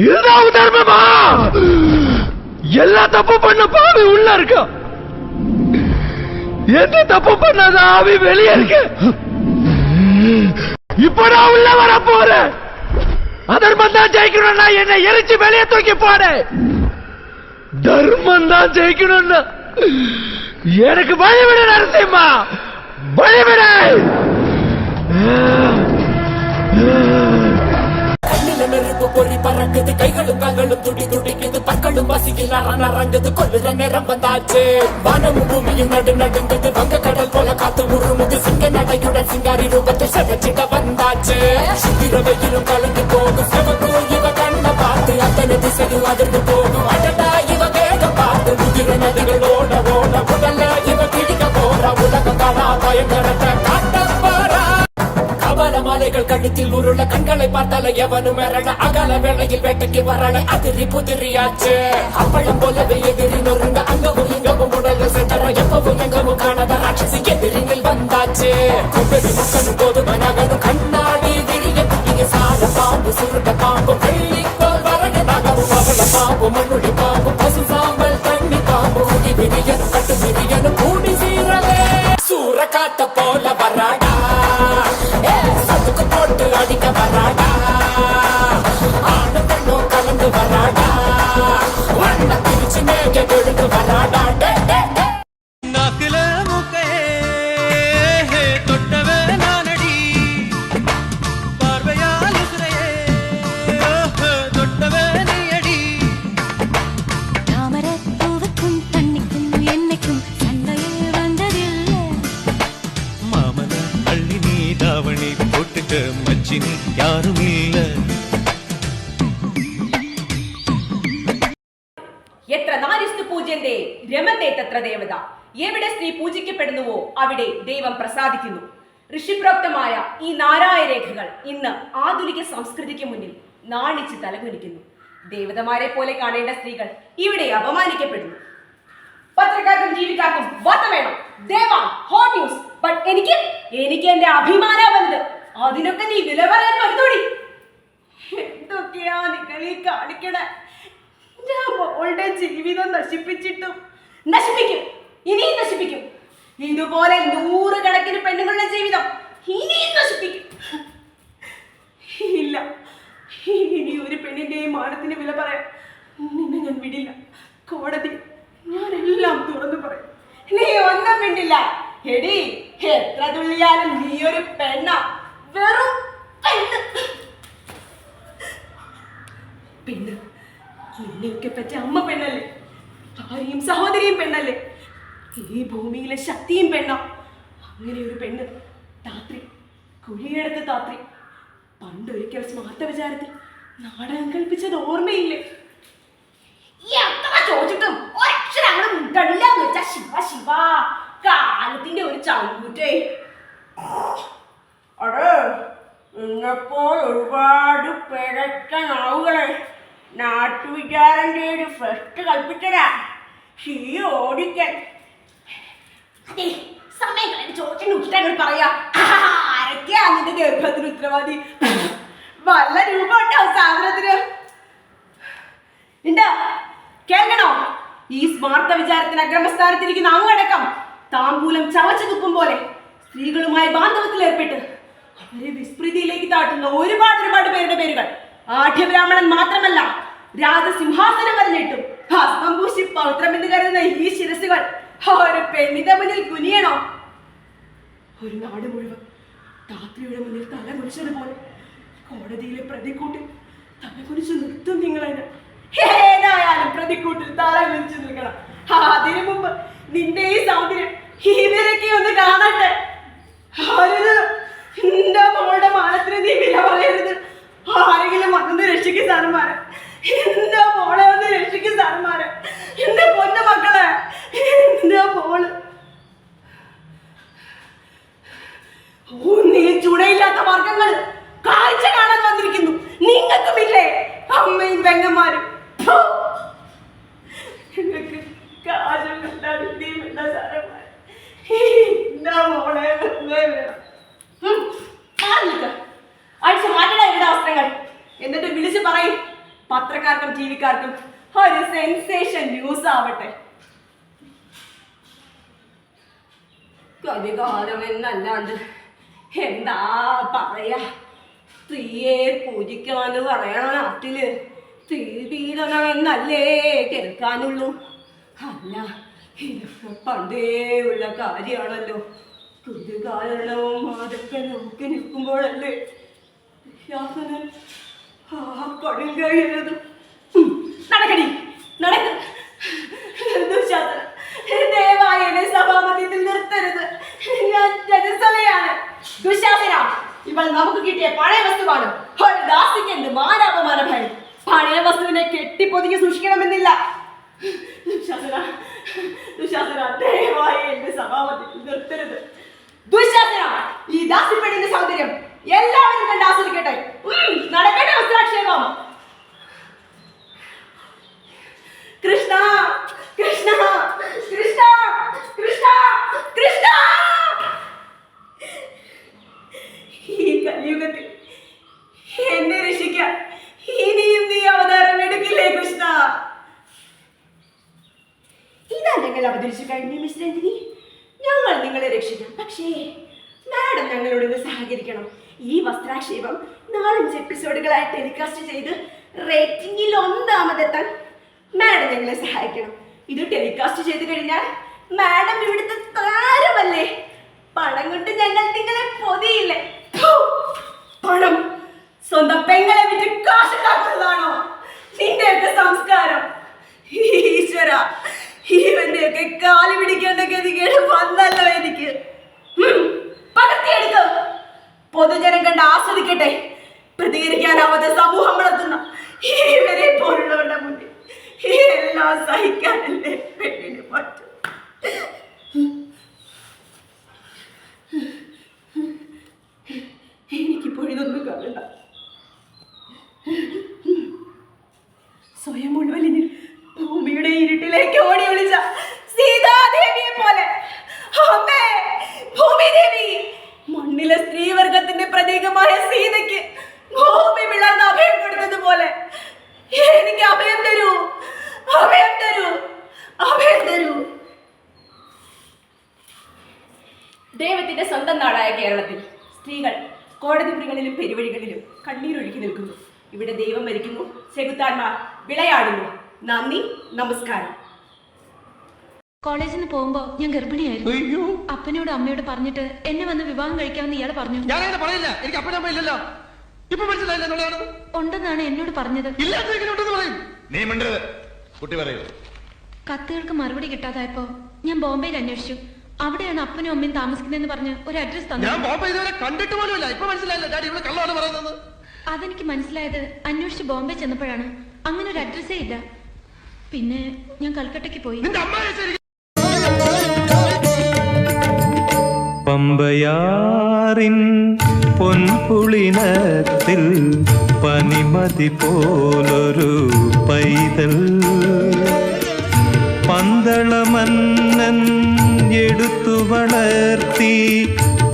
இதுதான் தர்மமா? எல்லா தப்பு பண்ண பாவி உள்ள இருக்கு, எந்த தப்பு பண்ணாத ஆவி வெளியே இருக்கு. இப்ப நான் உள்ள வர போறேன். அதர்மம் தான் ஜெயிக்கணும்னா என்னை எரிச்சு வெளியே தூக்கி போடு. தர்மம் தான் ஜெயிக்கணும்னா எனக்கு வழிவிட நரசிம்மா, வழிவிட. நெருப்பு பொறி பறக்குது, கைகளும் கால்களும் துடி துடிக்குது, பற்களும் வாசிக்கில் நரங்குது, கொள்ளுற நேரம் வந்தாச்சு. வானமும் பூமியும் நடு நடுங்குது, வங்க கடல் போல காத்து உருமுது, சிங்க நடையுடன் சிங்காரி ரூபத்தை செவச்சிட வந்தாச்சு. சுத்திரவையிலும் கலந்து போகும் செவக்கும் இவ கண்ண பார்த்து அத்தனை திசையும் அதிர்ந்து போகும். அடடா இவ வேகம் பார்த்து முதிர நதிகள் ஓட ஓட உடல்ல இவ பிடிக்க போற உலகம் காணா பயங்கரத்தை காட்ட போறா. மாலைகள் கழுத்தில் உருள, கண்களை பார்த்தால எவனும் மிரள, அகல வேளையில் வேட்டைக்கு வரல, அதிரி புதிரியாச்சு. அப்பளம் போலவே எதிரி நொறுங்க, அங்கவும் இங்கவும் உடல் சென்ற, எப்பவும் எங்கவும் காணாத ராட்சசி எதிரிகள் வந்தாச்சு. கும்பெரி முக்கனும் போது மனகனும் கண்ணாடி விழிய இங்க சார பாம்பு சுருட்ட பாம்பு வெள்ளிக்கோள் வரக நகரும் அவள பாம்பு மண்ணுடி பாம்பு பசு சாம்பல் தண்ணி பாம்பு உடி விரியனும் கட்டு விரியனும் கூடி சீரலே. சூற காத்த போல வராடா, சத்துக்கு போட்டு அடிக்க வராடா, ஆனந்தம் கலந்து வராடா, வண்ண பிரிச்சு மேக விழுந்து வராடா. நாக்குல முக்கே தொட்டவே நானடி, பார்வையால் உசுரையே தொட்டவே நீயடி. தாமரை பூவுக்கும் தண்ணிக்கும் என்னைக்கும் சண்டையே வந்ததில்லை. மாமன அள்ளி நீ தாவணி போட்டுக்க மச்சினி யாரும் இல்ல. എത്ര നാരിസ്തു പൂജ്യന്തേ രമന്തേ തത്ര ദേവത. എവിടെ സ്ത്രീ പൂജിക്കപ്പെടുന്നുവോ അവിടെ ദൈവം പ്രസാദിക്കുന്നു. ഋഷിപ്രോക്തമായ ഈ നാരായ രേഖകൾ ഇന്ന് ആധുനിക സംസ്കൃതിക്ക് മുന്നിൽ നാണിച്ച് തലകുനിക്കുന്നു. ദേവതമാരെ പോലെ കാണേണ്ട സ്ത്രീകൾ ഇവിടെ അപമാനിക്കപ്പെടുന്നു. പത്രക്കാർക്കും ജീവിക്കാർക്കും വാർത്ത വേണം, ദേവാ ഹോട്ട് ന്യൂസ്. ബട്ട് എനിക്ക് എന്റെ അഭിമാനം വലുത്. അതിനൊക്കെ നീ വില പറയാൻ വരുന്നോടി. എന്തൊക്കെയാ നിങ്ങൾ ഈ കാണിക്കണേ? ഞാൻ മോളുടെ ജീവിതം നശിപ്പിച്ചിട്ടും നശിപ്പിക്കും, ഇനിയും നശിപ്പിക്കും. ഇതുപോലെ 100 കണക്കിന് പെണ്ണുങ്ങളുടെ ജീവിതം ഇനിയും നശിപ്പിക്കും. ഇല്ല, ഇനി ഒരു പെണ്ണിന്റെയും മാനത്തിന് വില പറയാം നിന്നെ ഞാൻ വിടില്ല. കോടതി ഞാനെല്ലാം തുറന്നു പറയും. നീ ഒന്നും മിണ്ടില്ല. എടി, എത്ര തുള്ളിയാലും നീ ഒരു പെണ്ണ, വെറും പെണ്ണ്. പെണ്ണ് നിന്നെയൊക്കെ പറ്റ അമ്മ പെണ്ണല്ലേ, ഭാര്യയും സഹോദരിയും പെണ്ണല്ലേ, ഈ ഭൂമിയിലെ ശക്തിയും പെണ്ണ. അങ്ങനെ ഒരു പെണ്ണ് താത്രി, കുഴിയെടുത്ത താത്രി, പണ്ടൊരിക്കൽ സ്മാർത്ത വിചാരത്തിൽ നാടകം കളിപ്പിച്ചത് ഓർമ്മയില്ലേ? ചോദിച്ചിട്ടും ശിവ ശിവ കാലത്തിന്റെ ഒരു ചങ്കൂറ്റേ. അടേ, ഇന്നപ്പോൾ ഒരുപാട് പിഴച്ച നാവുകളെ നാട്ടുവിചാരന്റെ ഒരു ഫസ്റ്റ് കൽപ്പിച്ചതാ ഈ ഓടിക്കൽ. അതെ, സമയം കളഞ്ഞ് ചോദിച്ചിട്ട് ഉത്തരങ്ങൾ പറയാ. ആരൊക്കെയാ നിന്റെ ഗർഭത്തിന് ഉത്തരവാദി? വല്ല രൂപ ഉണ്ടോ സാധനത്തിന്? ഉണ്ടോ? കേൾക്കണോ? ഈ സ്മാർത്ത വിചാരത്തിന് അഗ്രമസ്ഥാനത്തിരിക്കുന്ന അങ്ങടക്കം താമ്പൂലം ചവച്ചു തുപ്പും പോലെ സ്ത്രീകളുമായി ബാന്ധവത്തിൽ ഏർപ്പെട്ട് അവരെ വിസ്മൃതിയിലേക്ക് താട്ടുന്ന ഒരുപാട് പേരുടെ പേരുകൾ ആഢ്യബ്രാഹ്മണൻ മാത്രമല്ല, രാജസിംഹാസനം വരഞ്ഞിട്ടും ഭസ്മം പൂശി പൗത്രമെന്ന് കരുതുന്ന ഈ ശിരസുകൾ ഒരു പെണ്ണിന്റെ മുന്നിൽ കുനിയണോ? ഒരു നാട് മുഴുവൻ താത്രിയുടെ മുന്നിൽ തല കുനിച്ചതുപോലെ കോടതിയിലെ പ്രതിക്കൂട്ടിൽ തല കുനിച്ച് നിർത്തും നിങ്ങളതിന്. ഏതായാലും പ്രതിക്കൂട്ടിൽ തല കുനിച്ച് നിൽക്കണം. അതിനു മുമ്പ് നിന്റെ ഈ സൗന്ദര്യം ഇവരൊക്കെ ഒന്ന് കാണട്ടെ. എന്റെ മോളുടെ മാനത്തിന് നീ വില പറയരുത്. ആരെങ്കിലും വന്ന് രക്ഷിക്കും സാറന്മാരെ, എന്റെ മോളെ ഒന്ന് രക്ഷിക്കും സാറന്മാരെ, എന്റെ പൊന്നു മക്കളെ, എന്റെ മോള്. നീ ചുടയില്ലാത്ത വർഗങ്ങൾ കാഴ്ച കാണാൻ വന്നിരിക്കുന്നു. നിങ്ങൾക്കുമില്ലേ അമ്മയും പെങ്ങന്മാരും? നിങ്ങൾക്ക് കാശുമില്ല സാറന്മാരെ, എന്റെ മോളെ അടിച്ചു മാറ്റണ ഇവിടെ വസ്ത്രങ്ങൾ. എന്നിട്ട് വിളിച്ചു പറയും പത്രക്കാർക്കും ടി വിക്കാർക്കും ഒരു സെൻസേഷൻ ന്യൂസ് ആവട്ടെ. കലികാലം എന്നല്ലാണ്ട് എന്താ പറയാ? സ്ത്രീയെ പൂജിക്കാന്ന് പറയണ നാട്ടില് സ്ത്രീപീഡനം എന്നല്ലേ കേൾക്കാനുള്ളൂ. അല്ല, ഇതൊക്കെ പണ്ടേ ഉള്ള കാര്യമാണല്ലോ. കുതുകാരണവും അതൊക്കെ നോക്കി നിൽക്കുമ്പോഴല്ലേ ശാസനം ആ കൊടുങ്കഴുതും. നടക്കടി, നടക്ക്. ദുശാസനം, ദയവായി എന്നെ സഭാമധ്യത്തിൽ നിർത്തരുത്. ഞാൻ ജനസഭയാണ്. ദുശാസന, ഇവൾ നമുക്ക് കിട്ടിയ പഴയ വസ്തുവാണ്. ദാസിക്ക് എന്ത് മാനാപമാന ഭയം. പഴയ വസ്തുവിനെ കെട്ടിപ്പൊതിക്ക് സൂക്ഷിക്കണമെന്നില്ല. ദുശാസന, ദുശാസന, ദയവായി എന്റെ സഭാമധ്യത്തിൽ നിർത്തരുത്. ദുശാസന, ഈ ദാസിപ്പെടിന്റെ സൗന്ദര്യം എല്ലാവരും കണ്ട് ആസ്വദിക്കട്ടെ. നടക്കട്ടെ വസ്ത്രാക്ഷേപം. കൃഷ്ണ കൃഷ്ണ കൃഷ്ണ കൃഷ്ണ കൃഷ്ണ. ഈ കലിയുഗത്തിൽ എന്നെ രക്ഷിക്കാൻ ഇനിയും നീ അവതാരം എടുക്കില്ലേ കൃഷ്ണ? ഇതാ ഞങ്ങൾ അവതരിച്ചു കഴിഞ്ഞു മിസ് രഞ്ജിനി. ഞങ്ങൾ നിങ്ങളെ രക്ഷിക്കാം. പക്ഷേ മാഡം ഞങ്ങളോട് സഹകരിക്കണം. ഈ വസ്ത്രാക്ഷേപം 4-5 എപ്പിസോഡുകളായി ടെലികാസ്റ്റ് ചെയ്ത് റേറ്റിംഗിൽ 1-ാമതെത്താൻ മാഡം ഞങ്ങളെ സഹായിക്കണം. ഇത് ടെലികാസ്റ്റ് ചെയ്ത് കഴിഞ്ഞാൽ മാഡം ഇവിടുത്തെ താരമല്ലേ. പണം കൊണ്ട് ഞങ്ങൾ നിങ്ങളെ പൊതിയില്ലേ. പണം സ്വന്തം പെങ്ങളെ വിറ്റ് കാശുണ്ടാക്കുന്നതാണോ നിന്റെയൊക്കെ സംസ്കാരം? ഈശ്വര, ഇവന്റെയൊക്കെ കാല് പിടിക്കേണ്ട ഗതികേട് വന്നല്ലോ എനിക്ക്. പകർത്തിയെടുക്ക്. പൊതുജനം കണ്ട് ആസ്വദിക്കട്ടെ. പ്രതികരിക്കാനാവാതെ സമൂഹം വളർത്തുന്ന ഇവരെ പോലുള്ളവരുടെ മുന്നിൽ എല്ലാം സഹിക്കാനല്ലേ പെണ്ണിന് പറ്റും. എനിക്കിപ്പോഴിതൊന്നും കാണണ്ട. സ്വയം മുഴുവലിന് ഭൂമിയുടെ ഇരുട്ടിലേക്ക് ഓടി വിളിച്ച സീതാദേവിയെ പോലെ അമ്മേ ഭൂമിദേവി, മണ്ണിലെ സ്ത്രീവർഗത്തിന്റെ പ്രതീകമായ സീതയ്ക്ക് ഭൂമി വിളർന്ന് അഭയം കൊടുത്തത് പോലെ എനിക്ക് അഭയം തരൂ, അഭയം തരൂ, അഭയം തരൂ. ദൈവത്തിന്റെ സ്വന്തം നാടായ കേരളത്തിൽ സ്ത്രീകൾ കോടതി മുറികളിലും പെരുവഴികളിലും കണ്ണീരൊഴുക്കി നിൽക്കുന്നു. ഇവിടെ ദൈവം മരിക്കുന്നു, ചെകുത്താന്മാർ വിളയാടുന്നു. നന്ദി, നമസ്കാരം. കോളേജിൽ നിന്ന് പോകുമ്പോ ഞാൻ ഗർഭിണിയായിരുന്നു. അപ്പനോട് അമ്മയോട് പറഞ്ഞിട്ട് എന്നെ വന്ന് വിവാഹം കഴിക്കാമെന്ന് ഇയാൾ പറഞ്ഞു. ഉണ്ടെന്നാണ് എന്നോട് പറഞ്ഞത്. കത്തുകൾക്ക് മറുപടി കിട്ടാതായപ്പോ ഞാൻ ബോംബെയിൽ അന്വേഷിച്ചു. അവിടെയാണ് അപ്പനും അമ്മയും താമസിക്കുന്നതെന്ന് പറഞ്ഞ് ഒരു അഡ്രസ് തന്നു. അതെനിക്ക് മനസ്സിലായത് അന്വേഷിച്ച് ബോംബെ ചെന്നപ്പോഴാണ്. അങ്ങനെ ഒരു അഡ്രസ്സേ ഇല്ല. പിന്നെ ഞാൻ കൽക്കട്ടയ്ക്ക് പോയി. പമ്പയാറിൻ പൊൻപുളിനത്തിൽ പനിമതി പോലൊരു പൈതൽ പന്തളമന്നൻ എടുത്തു വളർത്തി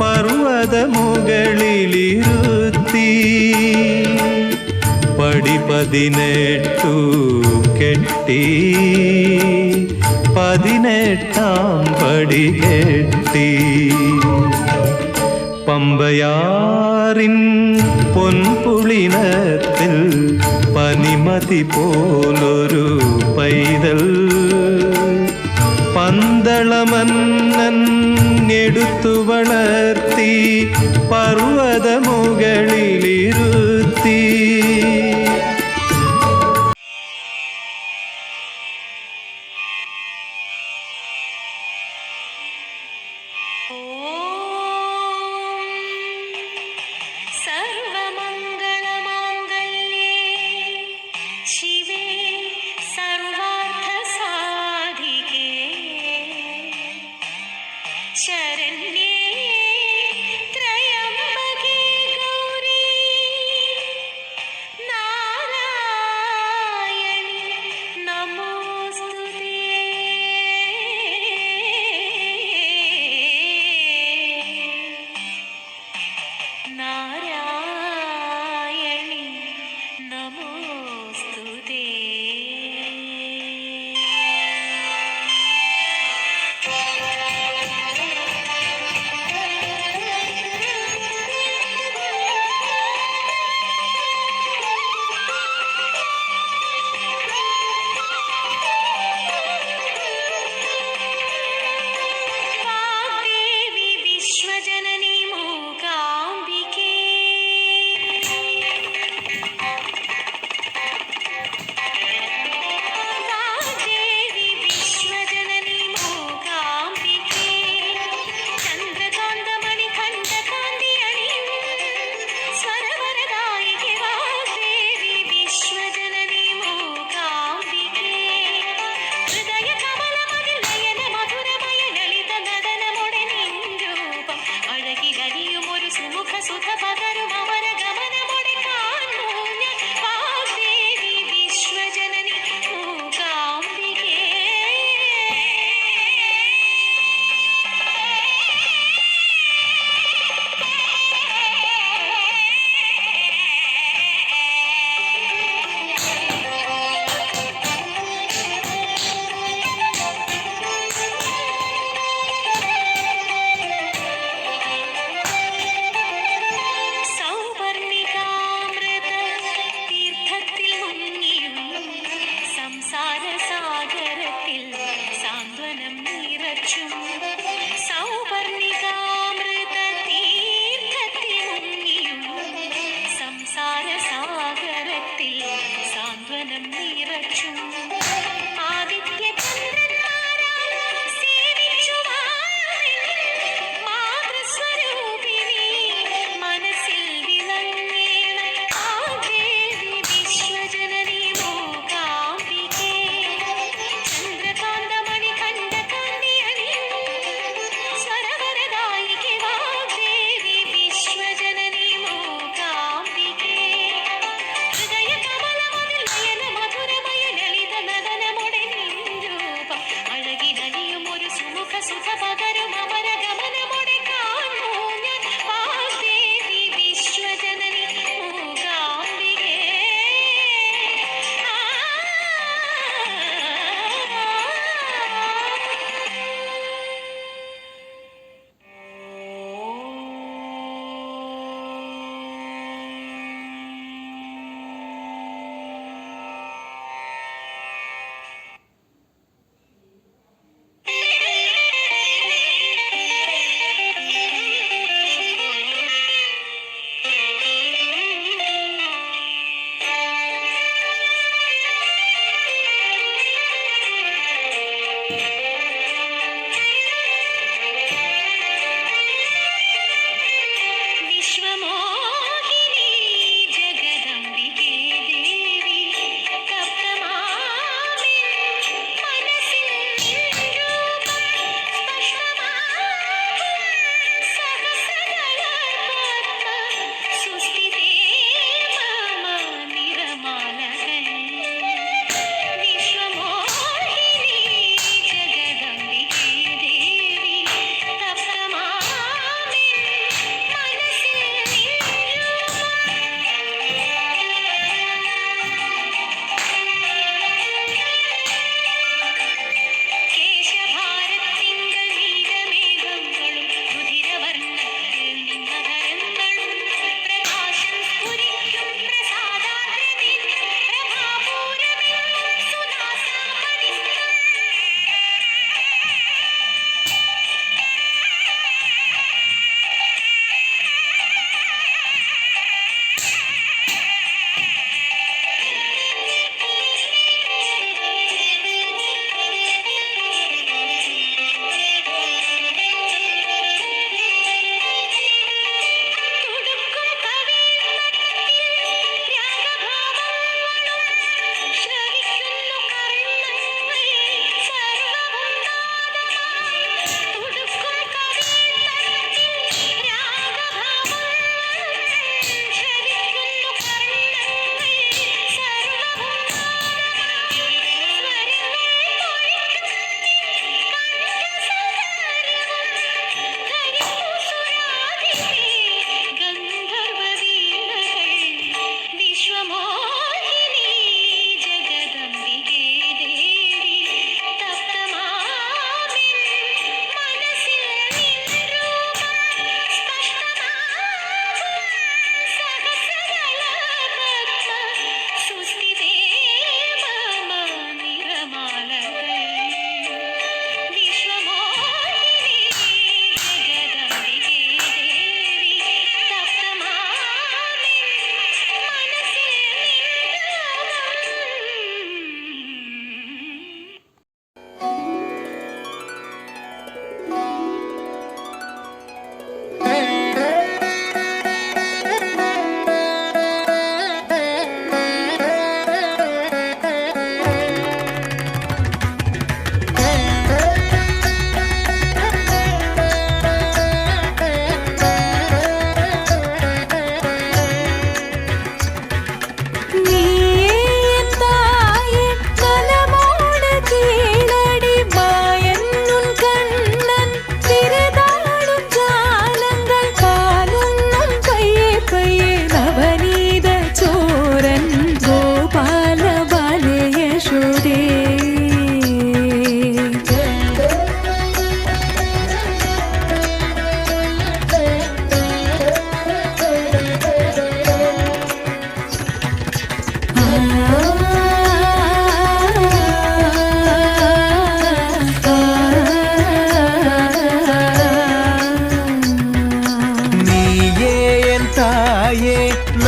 പർവ്വതമുകളിലിരുത്തി പടി 18 കെട്ടി 18ാം പടി കെട്ടി പമ്പയാറിൻ പൊൻപുളിനത്തിൽ പനിമതി പോലൊരു പൈതൽ പന്തളമന്നൻ എടുത്തു വളർത്തി പർവ്വതമുകളിലിരുത്തി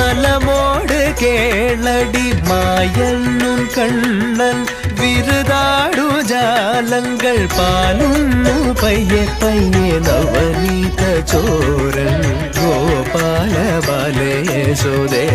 നലമോട് കേളടി മായണ്ണും കണ്ണൻ വിരുതാടു ജാലങ്ങൾ പാലുന്നു പയ്യെ പയ്യെ നവനീത ചോരൻ ഗോപാല ബാലയശോദേ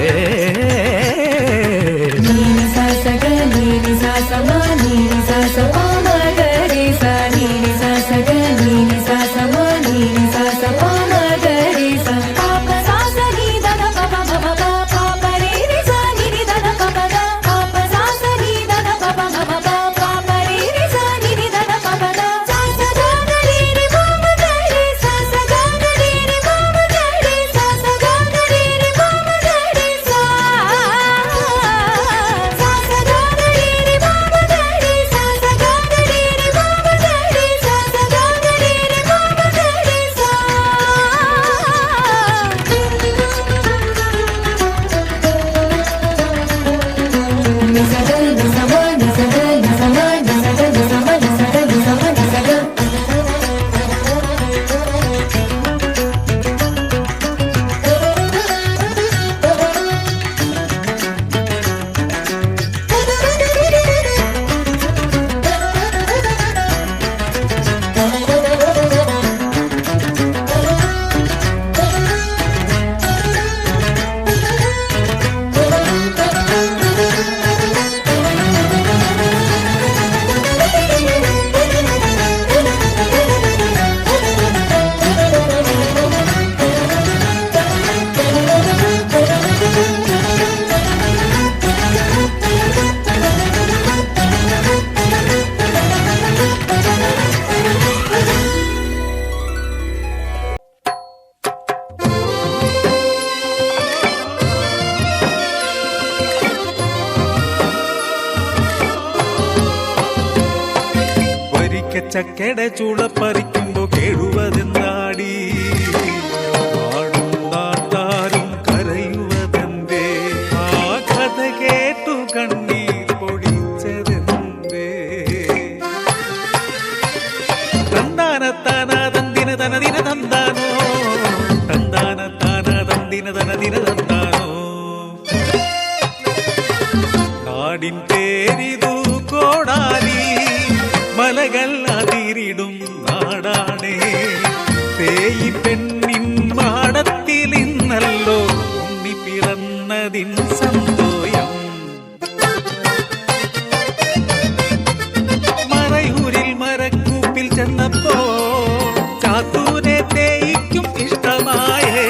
ചക്കയുടെ ചൂളപ്പറിക്കുമ്പോ കേടുവതെന്നാടി ആടും നാട്ടാരും കരയുവതെന്തേ ആ കഥ കേട്ടു കണ്ണീർ പൊടിച്ചതെന്തേ തന്താനത്താനാതന്തിന തനദിന തന്താനോ തന്താനത്താനാതന്തിന തനദിന തന്താനോ നാടിൻ പേരിതു കോടാലി മലകൾ അതിരിടും നാടാണേ തേയി പെണ്ണിൻ മാടത്തിൽ ഇന്നല്ലോ ഉണ്ണി പിറന്നതിൻ സന്തോഷം മറയൂരിൽ മരക്കൂപ്പിൽ ചെന്നപ്പോ ചാത്തൂനെ തേയിക്കും ഇഷ്ടമായേ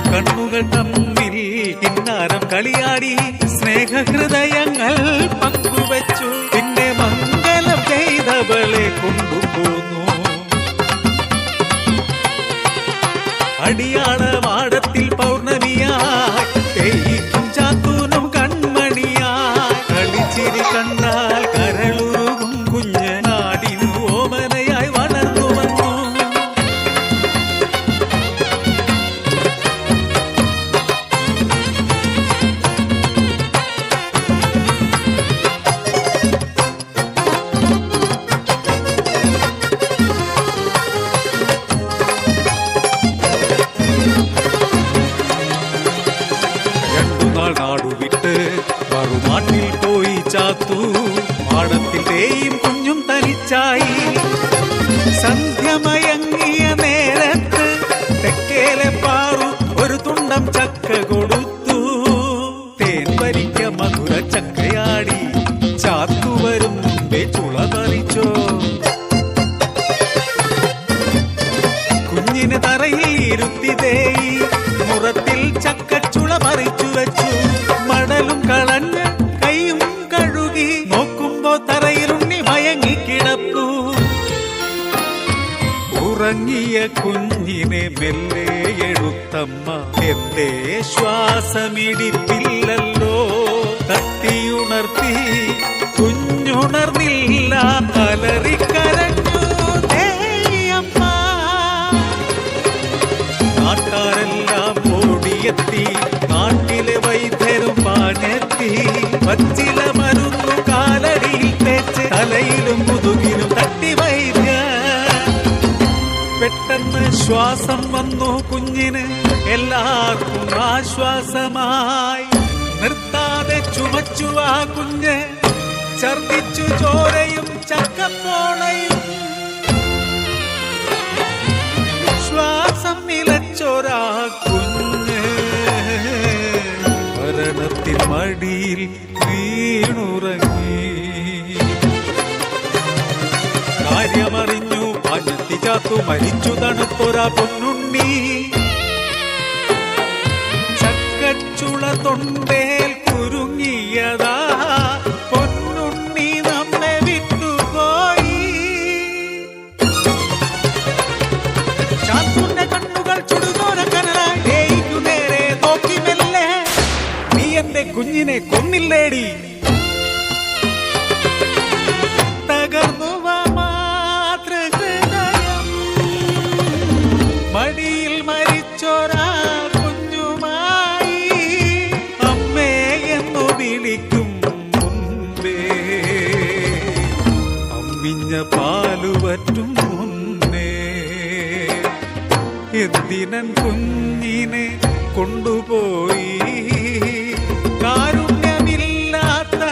കണ്ണുകൾ തമ്മിൽ കിന്നാരം കളിയാടി സ്നേഹഹൃദയങ്ങൾ പങ്കുവച്ചു പിന്നെ മംഗളം ചെയ്തവളെ കൊണ്ടുപോന്നു അടിയാള മാടത്തിൽ പൗർണമിയായി തേയിക്കും ചാത്തൂനും കൺമണിയായി കളിച്ചിരി കണ്ടാൽ കരളുരുകും കുഞ്ഞ് നാടിനു ഓമനയായി വളർന്നു വന്നു നാടുവിട്ട് മറുനാട്ടിൽ പോയി ചാത്തു മാടത്തിൽ തേയും കുഞ്ഞും തനിച്ചായി സന്ധ്യമയങ്ങിയ നേരത്ത് തെക്കേലെ പാറു ഒരു തുണ്ടം ചക്ക കൊടുത്തു തേൻ വരിക്ക മധുര ചക്കയാടി ചാത്തു വരും മുമ്പേ ചുള പറിച്ചോ കുഞ്ഞിന് തറയിൽ ഇരുത്തി തേയി മുറത്തിൽ ചക്കച്ചുള പറിച്ചു വെച്ചു മടലും കളഞ്ഞ് കൈയും കഴുകി നോക്കുമ്പോ തറയിലുണ്ണി മയങ്ങിക്കിടപ്പു ഉറങ്ങിയ കുഞ്ഞിനെ മെല്ലെ എടുത്തമ്മ എന്റെ ശ്വാസമിടിപ്പില്ലല്ലോ തട്ടിയുണർത്തി കുഞ്ഞുണർന്നില്ല അലറിക്കരഞ്ഞു തേയമ്മ നാട്ടാരെല്ലാം ഓടിയെത്തി നാട്ടിലെ വൈദ്യരും പാഞ്ഞെത്തി പച്ചില മരുന്നു കാലടിയിൽ തേച്ച് തലയിലും മുതുകിലും തട്ടി വൈദ്യ പെട്ടെന്ന് ശ്വാസം വന്നു കുഞ്ഞിന് എല്ലാവർക്കും ആശ്വാസമായി. നിർത്താതെ ചുമച്ചു ആ കുഞ്ഞ്, ഛർദിച്ചു ചോരയും ചക്കപ്പോളയും. ശ്വാസം നിലച്ചൊരാ കുഞ്ഞ് മരണത്തിൻ മടിയിൽ വീണുറങ്ങി. കാര്യമറിഞ്ഞു പാഞ്ഞെത്തി ചാത്തു മരിച്ചു തണുത്തൊരാ പൊന്നുണ്ണി. ചക്കച്ചുള തൊണ്ടേൽ കുരുങ്ങിയതാ പൊന്നുണ്ണി നമ്മെ വിട്ടുപോയി. ചാത്തുന്റെ കണ്ണുകൾ ചുടുതോര കനലായി ഏയ്ക്കു നേരെ നോക്കി മെല്ലെ. നീ എന്റെ കുഞ്ഞിനെ കൊന്നില്ലേടി. തകർന്നു മാതൃഹൃദയം, മടിയിൽ മരിച്ചോരാ കുഞ്ഞുമായി. അമ്മേ എന്നു വിളിക്കും മുൻപേ, അമ്മിഞ്ഞ പാലുവറ്റും മുന്നേ. എന്തിനൻ കുഞ്ഞിനെ കൊണ്ടുപോയി കാരുണ്യമില്ലാത്ത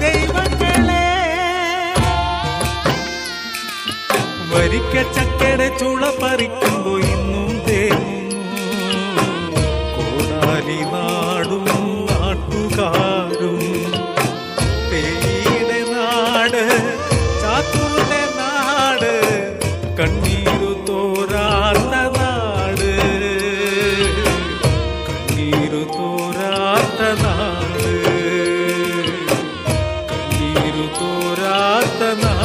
ദൈവങ്ങളെ. വരിക്ക ചക്കയുടെ ചുള പറിക്കുമ്പോ ഇന്നും തേങ്ങുന്നു കോടാലി നാടും നാട്ടുകാരും. തേയിടെ നാട് ചാത്തൂരുടെ നാട്, കണ്ണീരു തോരാത്ത നാട്, കണ്ണീരു തോരാത്ത നാട്, കണ്ണീരു തോരാത്ത നാട്.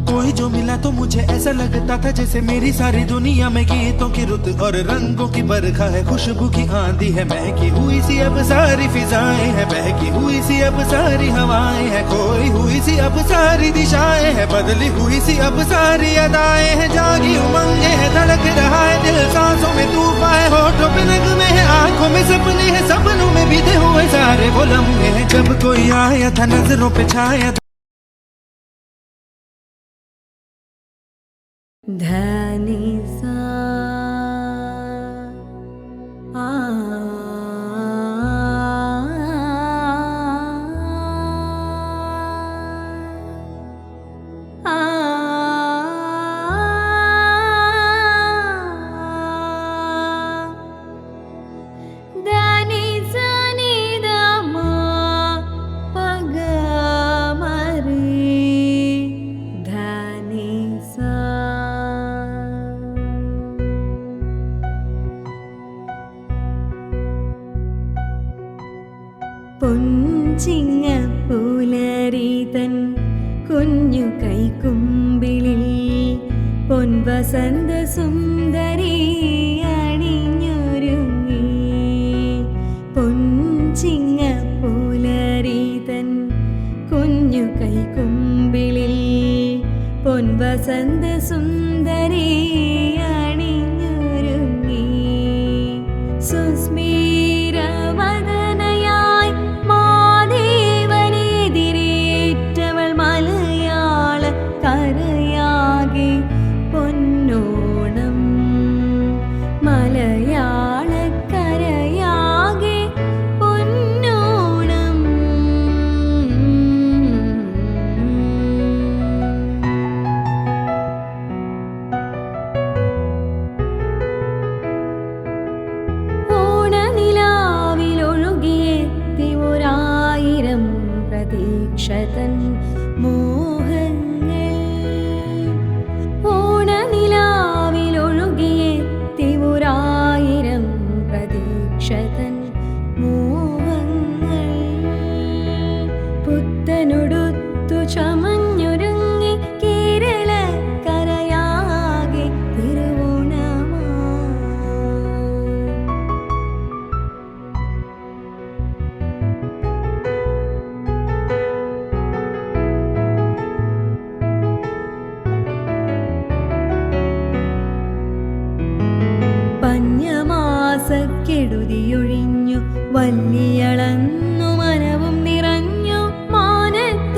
कोई जो मिला तो मुझे ऐसा लगता था जैसे मेरी सारी दुनिया में गीतों की रुत और रंगों की बरखा है, खुशबू की आंधी है, महकी हुई सी अब सारी फिजाएं हैं, बहकी हुई सी अब सारी हवाएं हैं, खोई हुई सी अब सारी दिशाएं हैं, बदली हुई सी अब सारी अदाएं हैं, जागी उमंगे है, धड़क रहा है दिल, सांसों में तूफान है, होठों पे नगमे है, आंखों में सपने हैं, सपनों में बीते हुए सारे वो लम्हे हैं जब कोई आया था नजरों पे छाया था. धनी सा आ धनी सा नि द म प ग म रे धनी सा. പൊൻചിങ്ങ പുലരിതൻ കുഞ്ഞു കൈക്കുമ്പിളിൽ പൊൻവസന്ത സുന്ദരി അണിഞ്ഞൊരുങ്ങി. പൊൻചിങ്ങ പുലരിതൻ കുഞ്ഞു കൈക്കുമ്പിളിൽ പൊൻവസന്ത സുന്ദരി അണിഞ്ഞൊരുങ്ങി. സുസ്മീരവദനയായി മാദേവനെതിരേറ്റവൾ മലയാള കരയാകെ പൊന്നോണം. മലയാള കരയാകെ പൊന്നോണം. ഓണനിലാവിലൊഴുകിയെത്തി ഒരായിരം പ്രതീക്ഷതൻ മോഹങ്ങൾ. ഓണനിലാവിലൊഴുകിയെത്തി ഒരായിരം പ്രതീക്ഷതൻ മോഹങ്ങൾ. പുത്തനൊടുത്തു ചമഞ്ഞൊരുങ്ങി കേരള കരയാകെ തിരുവോണമാ. പഞ്ഞമാസക്കെടുതിയൊഴിഞ്ഞു വല്ലിയളന്നു മനവും നിറഞ്ഞു മാനത്ത്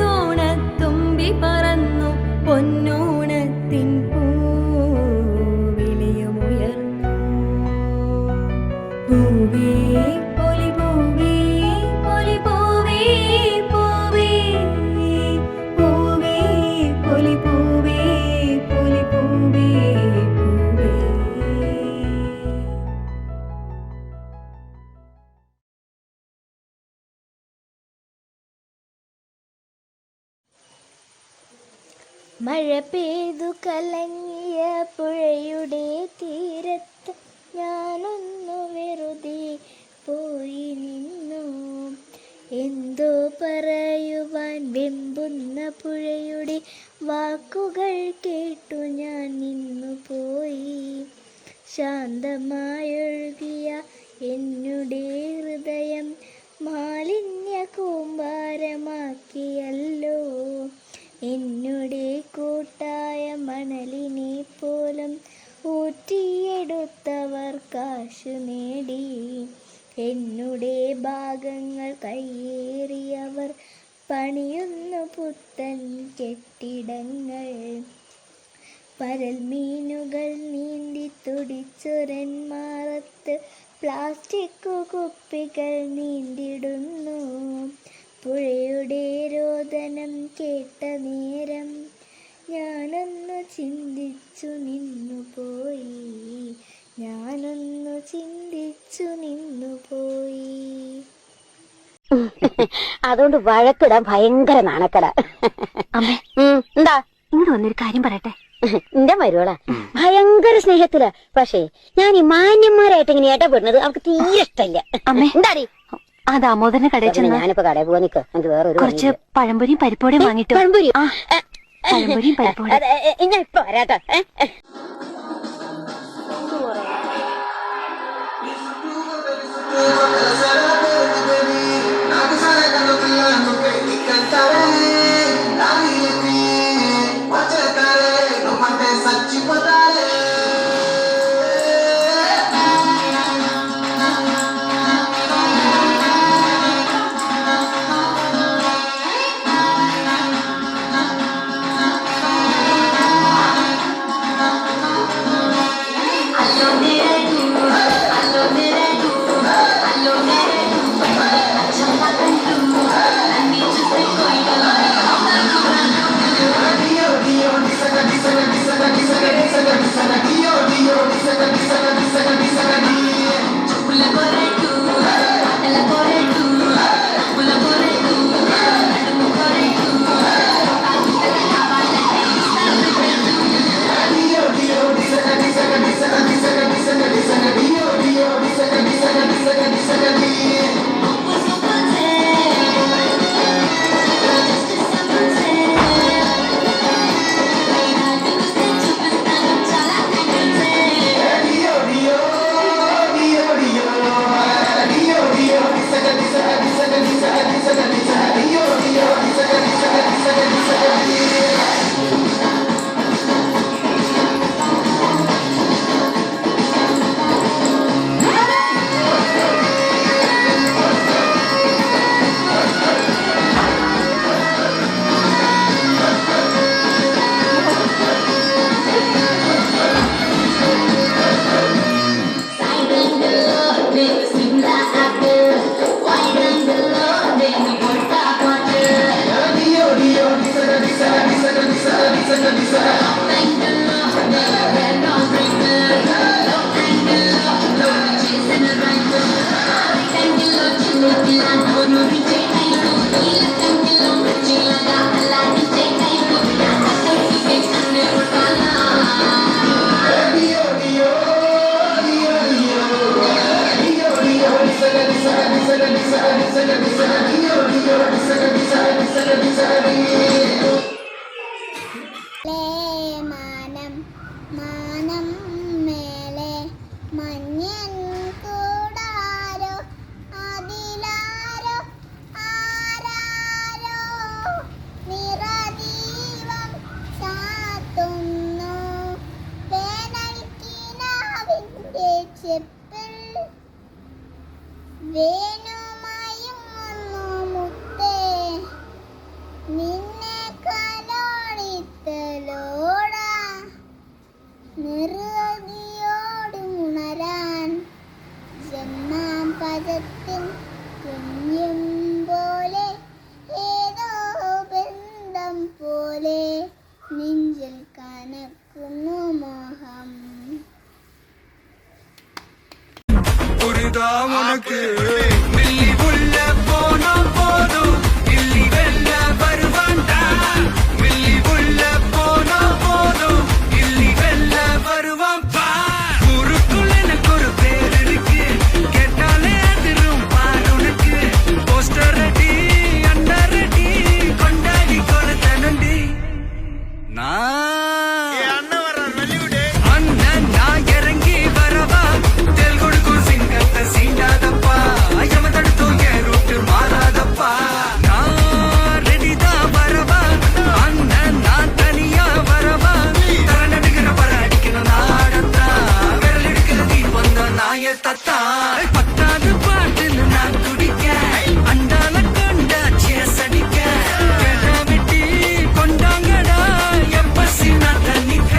മഴ പെയ്തു കലങ്ങിയ പുഴയുടെ തീരത്ത് ഞാനൊന്നു വെറുതെ പോയി നിന്നു. എന്തോ പറയുവാൻ വെമ്പുന്ന പുഴയുടെ വാക്കുകൾ കേട്ടു ഞാൻ നിന്നു പോയി. ശാന്തമായൊഴുകിയ എന്നുടെ ഹൃദയം മാലിന്യ കൂമ്പാരമാക്കിയല്ലോ. എന്നുടെ കൂട്ടായ മണലിനെ പോലും ഊറ്റിയെടുത്തവർ കാശു നേടി. എന്നുടെ ഭാഗങ്ങൾ കയ്യേറിയവർ പണിയുന്നു പുത്തൻ കെട്ടിടങ്ങൾ. പരൽമീനുകൾ നീന്തി തുടിച്ചൊരന്മാറത്ത് പ്ലാസ്റ്റിക് കുപ്പികൾ നീന്തിടുന്നു. പുഴയുടെ രോദനം കേട്ട നേരം ഞാനൊന്നു ചിന്തിച്ചു നിന്നുപോയി. ഞാനൊന്നു ചിന്തിച്ചു നിന്നുപോയി. അതുകൊണ്ട് വഴക്കിടാൻ ഭയങ്കര നാണക്കട. അമ്മേ എന്താ ഇങ്ങോട്ട് വന്നൊരു കാര്യം പറയട്ടെ. എന്റെ മരുവള ഭയങ്കര സ്നേഹത്തിലാ. പക്ഷേ ഞാൻ ഈ മാന്യന്മാരായിട്ട് ഇങ്ങനെ ഇടപെടുന്നത് അവർക്ക് തീരെ ഇഷ്ടമില്ല. അമ്മേ എന്താടി ആ ദാമോദരന്റെ കടയിൽ ചെന്ന് ഞാനിപ്പോ കടയിൽ പോവാൻ നിൽക്കുക. എനിക്ക് വേറെ കുറച്ച് പഴംപൊരിയും പരിപ്പോടെയും വാങ്ങിട്ടോ. പഴംപൊരി പഴംപൊരിയും പരിപ്പോടെ ഞാൻ ഇപ്പൊ വരാട്ടോ. போதும் இல்லி வெல்ல வருவாண்டா மில்லி உள்ள போ அண்ணன் நான் இறங்கி வரவா தெல் கொடுக்கும் சிங்கத்தை சீண்டாதப்பா யம தடுத்தும் என் ரூட்டு மாறாதப்பா நான் ரெடிதான் வரவா அண்ணன் நான் தனியா வரவா தர நடுகிற பர அடிக்கணும் நாடத்தா விரல் எடுக்கிற நீ வந்த நாய தத்தா பத்தாது பாட்டுன்னு நான் குடிக்க அண்டால கொண்டா சேஸ் அடிக்க கேட்டா வெட்டி கொண்டாங்கடா எப்பசி நான் தண்ணிக்க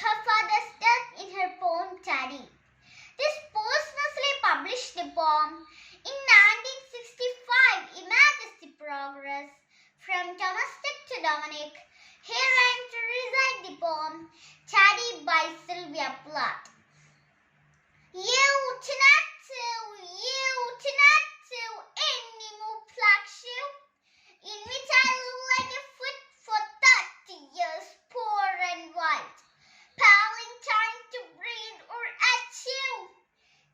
her father's death in her poem Taddy. This posthumously published the poem in 1965, imagines the progress from domestic to Dominic. Here I am to recite the poem, Chatty by Sylvia Plath. You to any move flax you, in which I live like a foot for 30 years, poor and white, piling time to breathe or at you.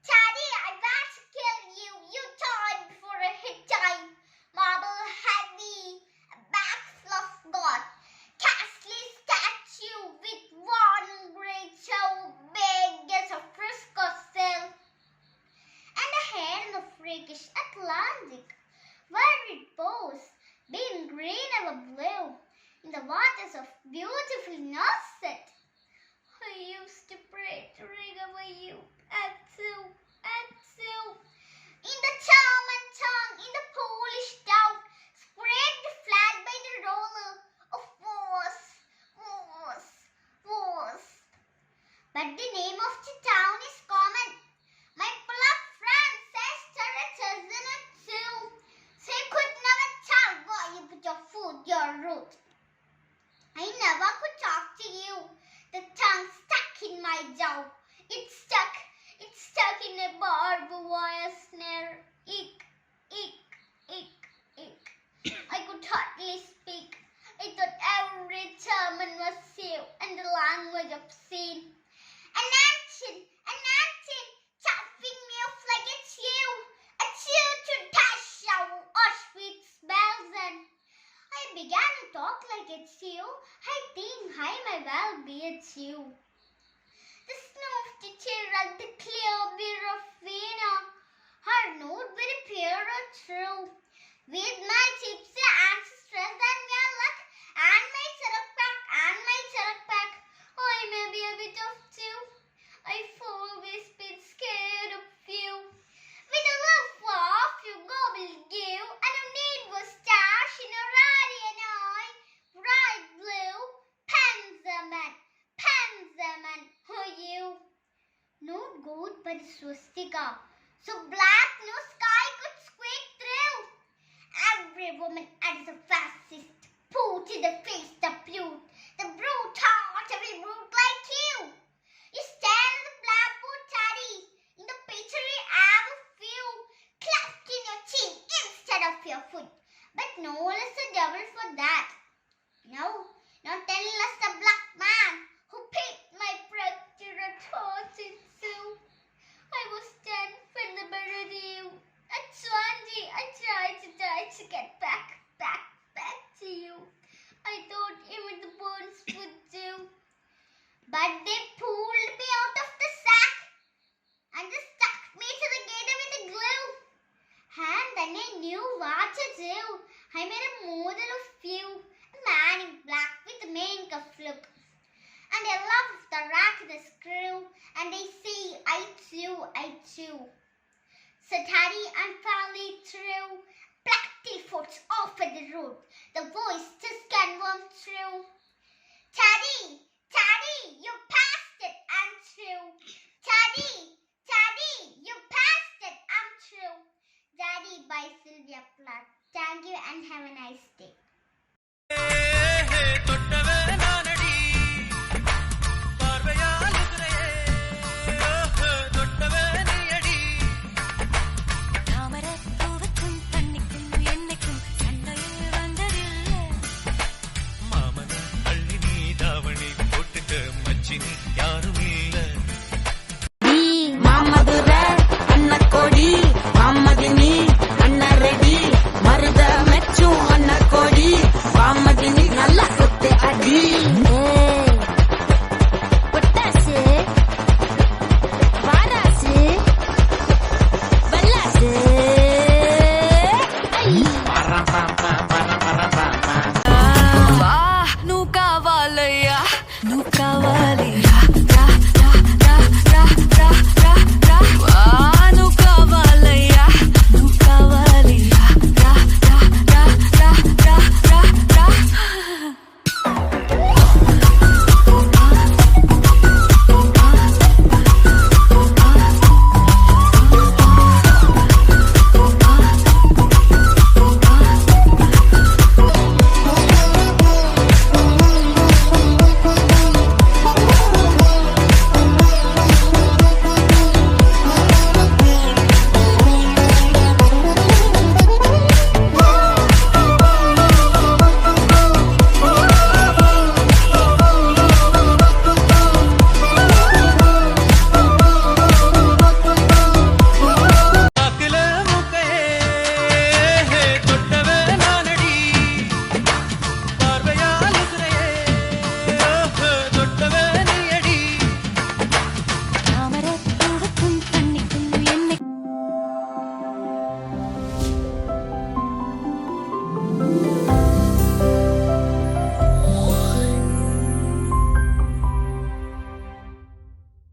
Chatty, I want to kill you, you time for a hit time, marble heavy, a back fluff god, castly statue with one great show big as a Frisco sill, and a hair in the freakish Atlantic, where it pours, being green or blue, in the waters of beautiful Nauset. I used to pray to rig away you, at two, in the German tongue, in the Polish town, scraped flat by the roller of wars. But the name of the town is common. My plug friend says turrets in it too. So you could never tell where you put your food, your root. I never could talk to you. The tongue stuck in my jaw. It's stuck in a barbed wire snare. Eek. I could hardly speak. I thought every German was you and the language obscene. An ancient, chopping me off like it's you to dash out Auschwitz bells, and I began to talk like it's you. I think I may well be it's you. The snow of the Chirac, the clear beer of Vienna, are not very pure or true. With my gypsy ancestors and their luck, and my Chirac pack, I may be a bit of two. I've always been scared of you. With a love for off you gobble-give, and a need was stash in a radiant eye, bright blue, Panzerman, who you? Not good, but a swastika, so black no sky could squeak through. Every woman as a fascist, put in the face the brute heart, every brute like you. You stand in the blackboard, Teddy, in the picture have a few, cleft in your cheek instead of your foot. But no less the devil for that. No, not tell us the black man who picked my fractured heart in two. I was 10 when they buried you. At 20, I tried to die to get back to you. I thought even the bones would do. But they pulled me out of the sack and they stuck me to the gator with the glue. And then I knew what to do. I made a model of you, a man in black with a makeup look. And I love the rack and the screw, and they say I too. So Teddy, I'm finally through. Black T-Foot's off at the road. The voice just can't run through. Teddy, you passed it and true. Teddy,